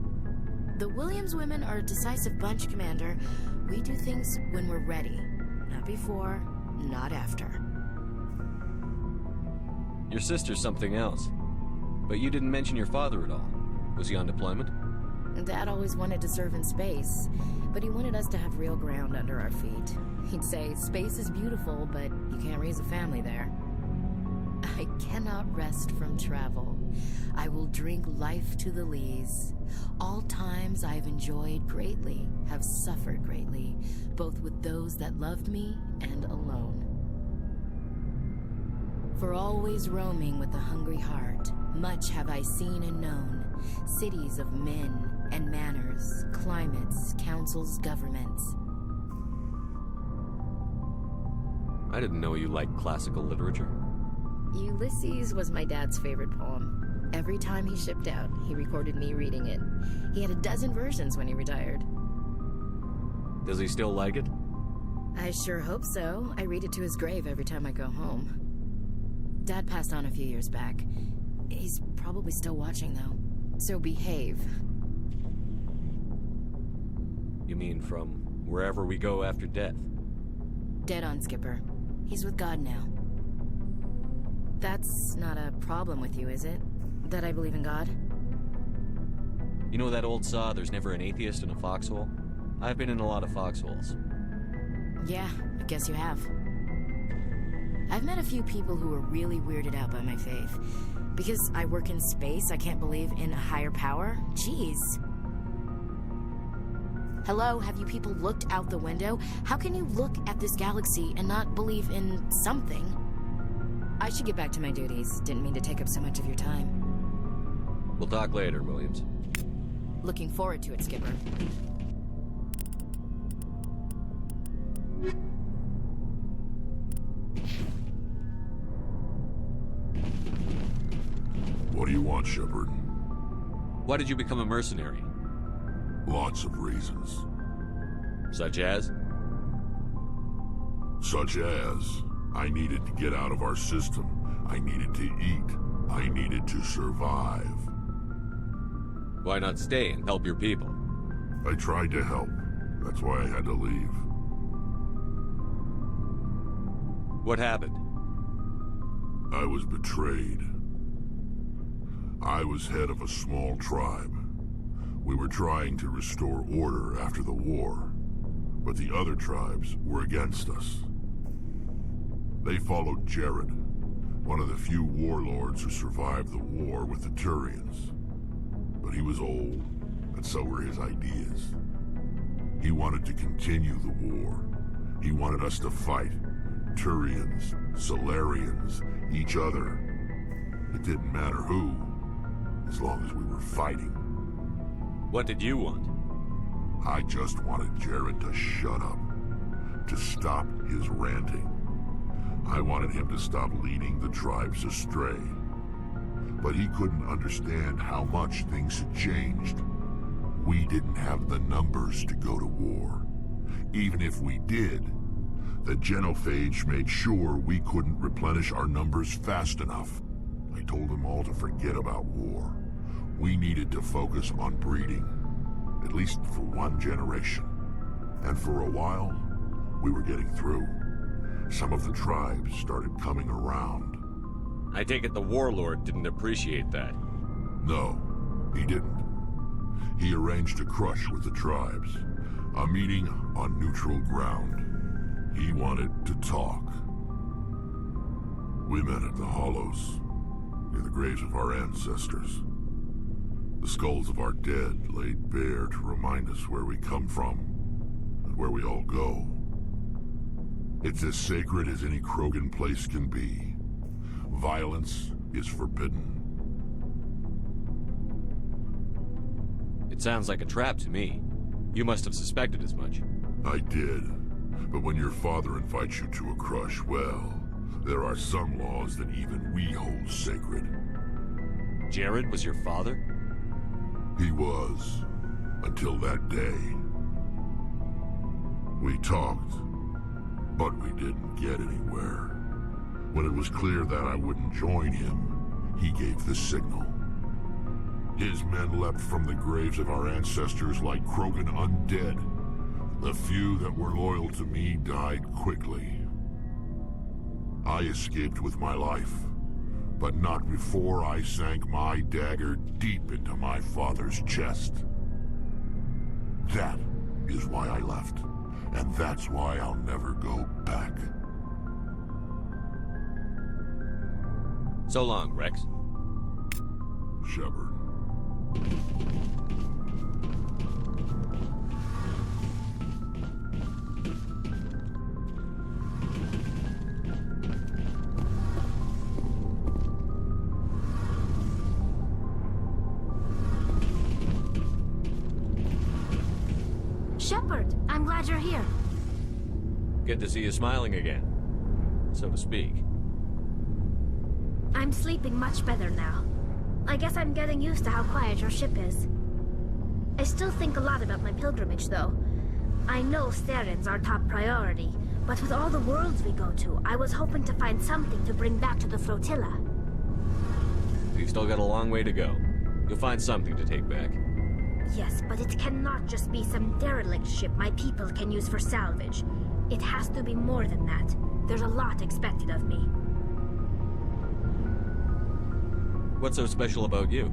The Williams women are a decisive bunch, Commander. We do things when we're ready. Not before, not after. Your sister's something else. But you didn't mention your father at all. Was he on deployment? Dad always wanted to serve in space, but he wanted us to have real ground under our feet. He'd say, space is beautiful, but you can't raise a family there. I cannot rest from travel. I will drink life to the lees. All times I have enjoyed greatly, have suffered greatly, both with those that loved me and alone. For always roaming with a hungry heart, much have I seen and known, cities of men and manners, climates, councils, governments. I didn't know you liked classical literature. Ulysses was my dad's favorite poem. Every time he shipped out, he recorded me reading it. He had a dozen versions when he retired. Does he still like it? I sure hope so. I read it to his grave every time I go home. Dad passed on a few years back. He's probably still watching, though. So behave. You mean from wherever we go after death? Dead on, Skipper. He's with God now. That's not a problem with you, is it? That I believe in God? You know that old saw, there's never an atheist in a foxhole? I've been in a lot of foxholes. Yeah, I guess you have. I've met a few people who are really weirded out by my faith. Because I work in space, I can't believe in a higher power? Jeez. Hello, have you people looked out the window? How can you look at this galaxy and not believe in something? I should get back to my duties. Didn't mean to take up so much of your time. We'll talk later, Williams. Looking forward to it, Skipper. What do you want, Shepard? Why did you become a mercenary? Lots of reasons. Such as? Such as, I needed to get out of our system. I needed to eat. I needed to survive. Why not stay and help your people? I tried to help. That's why I had to leave. What happened? I was betrayed. I was head of a small tribe. We were trying to restore order after the war, but the other tribes were against us. They followed Jared, one of the few warlords who survived the war with the Turians. But he was old, and so were his ideas. He wanted to continue the war. He wanted us to fight. Turians, Solarians, each other. It didn't matter who, as long as we were fighting. What did you want? I just wanted Jared to shut up, to stop his ranting. I wanted him to stop leading the tribes astray. But he couldn't understand how much things had changed. We didn't have the numbers to go to war. Even if we did, the genophage made sure we couldn't replenish our numbers fast enough. I told them all to forget about war. We needed to focus on breeding, at least for one generation. And for a while, we were getting through. Some of the tribes started coming around. I take it the warlord didn't appreciate that. No, he didn't. He arranged a crush with the tribes, a meeting on neutral ground. He wanted to talk. We met at the Hollows, near the graves of our ancestors. The skulls of our dead laid bare to remind us where we come from, and where we all go. It's as sacred as any Krogan place can be. Violence is forbidden. It sounds like a trap to me. You must have suspected as much. I did. But when your father invites you to a crush, well, there are some laws that even we hold sacred. Jared was your father? He was, until that day. We talked, but we didn't get anywhere. When it was clear that I wouldn't join him, he gave the signal. His men leapt from the graves of our ancestors like Krogan undead. The few that were loyal to me died quickly. I escaped with my life, but not before I sank my dagger deep into my father's chest. That is why I left, and that's why I'll never go back. So long, Rex. Shepard. Shepard, I'm glad you're here. Good to see you smiling again, so to speak. I'm sleeping much better now. I guess I'm getting used to how quiet your ship is. I still think a lot about my pilgrimage, though. I know Steren's our top priority, but with all the worlds we go to, I was hoping to find something to bring back to the flotilla. You've still got a long way to go. You'll find something to take back. Yes, but it cannot just be some derelict ship my people can use for salvage. It has to be more than that. There's a lot expected of me. What's so special about you?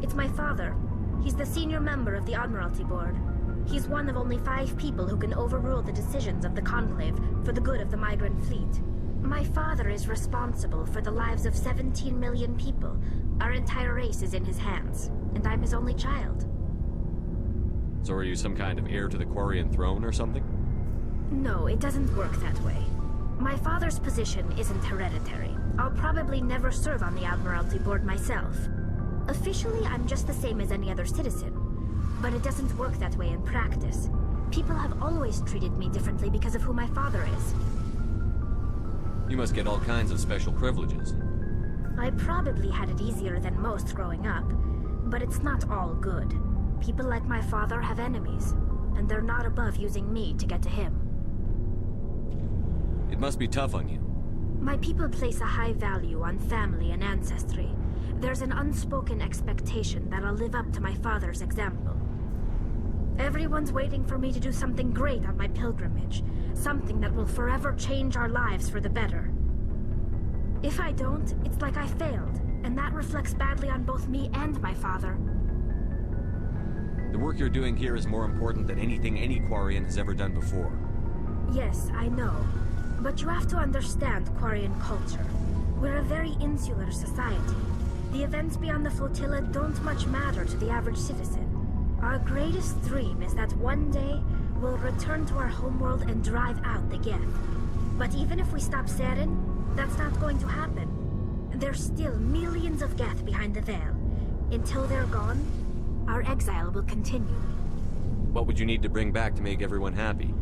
It's my father. He's the senior member of the Admiralty Board. He's one of only 5 people who can overrule the decisions of the Conclave for the good of the migrant fleet. My father is responsible for the lives of 17 million people. Our entire race is in his hands, and I'm his only child. So are you some kind of heir to the Quarian throne or something? No, it doesn't work that way. My father's position isn't hereditary. I'll probably never serve on the Admiralty Board myself. Officially, I'm just the same as any other citizen. But it doesn't work that way in practice. People have always treated me differently because of who my father is. You must get all kinds of special privileges. I probably had it easier than most growing up, but it's not all good. People like my father have enemies, and they're not above using me to get to him. It must be tough on you. My people place a high value on family and ancestry. There's an unspoken expectation that I'll live up to my father's example. Everyone's waiting for me to do something great on my pilgrimage, something that will forever change our lives for the better. If I don't, it's like I failed, and that reflects badly on both me and my father. The work you're doing here is more important than anything any Quarian has ever done before. Yes, I know. But you have to understand Quarian culture. We're a very insular society. The events beyond the flotilla don't much matter to the average citizen. Our greatest dream is that one day we'll return to our homeworld and drive out the Geth. But even if we stop Saren, that's not going to happen. There's still millions of Geth behind the veil. Until they're gone, our exile will continue. What would you need to bring back to make everyone happy?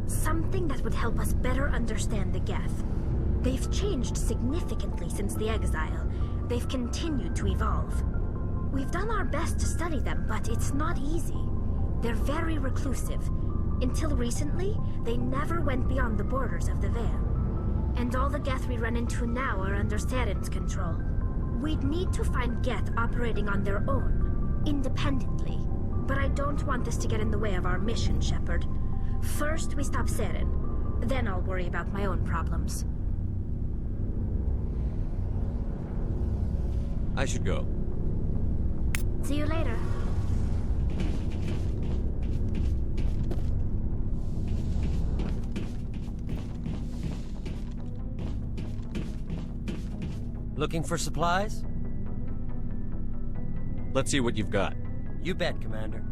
Something that would help us better understand the Geth. They've changed significantly since the exile. They've continued to evolve. We've done our best to study them, but it's not easy. They're very reclusive. Until recently, they never went beyond the borders of the Veil. And all the Geth we run into now are under Saren's control. We'd need to find Geth operating on their own, independently. But I don't want this to get in the way of our mission, Shepard. First, we stop Saren. Then I'll worry about my own problems. I should go. See you later. Looking for supplies? Let's see what you've got. You bet, Commander.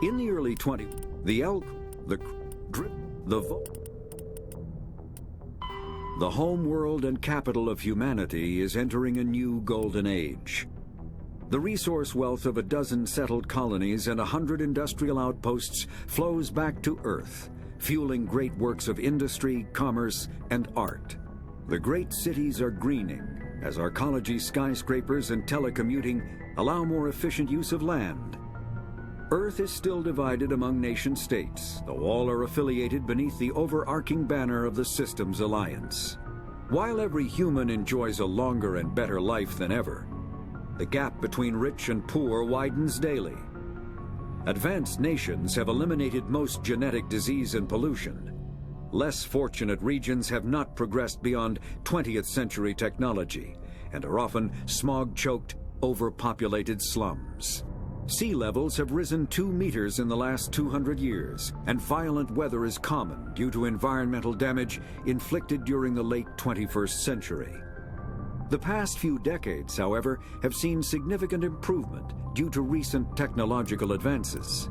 In the early 20s, the elk, the drip, the home world and capital of humanity is entering a new golden age. The resource wealth of a dozen settled colonies and 100 industrial outposts flows back to Earth, fueling great works of industry, commerce, and art. The great cities are greening as arcology skyscrapers and telecommuting allow more efficient use of land. Earth is still divided among nation-states, though all are affiliated beneath the overarching banner of the Systems Alliance. While every human enjoys a longer and better life than ever, the gap between rich and poor widens daily. Advanced nations have eliminated most genetic disease and pollution. Less fortunate regions have not progressed beyond 20th century technology and are often smog-choked, overpopulated slums. Sea levels have risen 2 meters in the last 200 years, and violent weather is common due to environmental damage inflicted during the late 21st century. The past few decades, however, have seen significant improvement due to recent technological advances.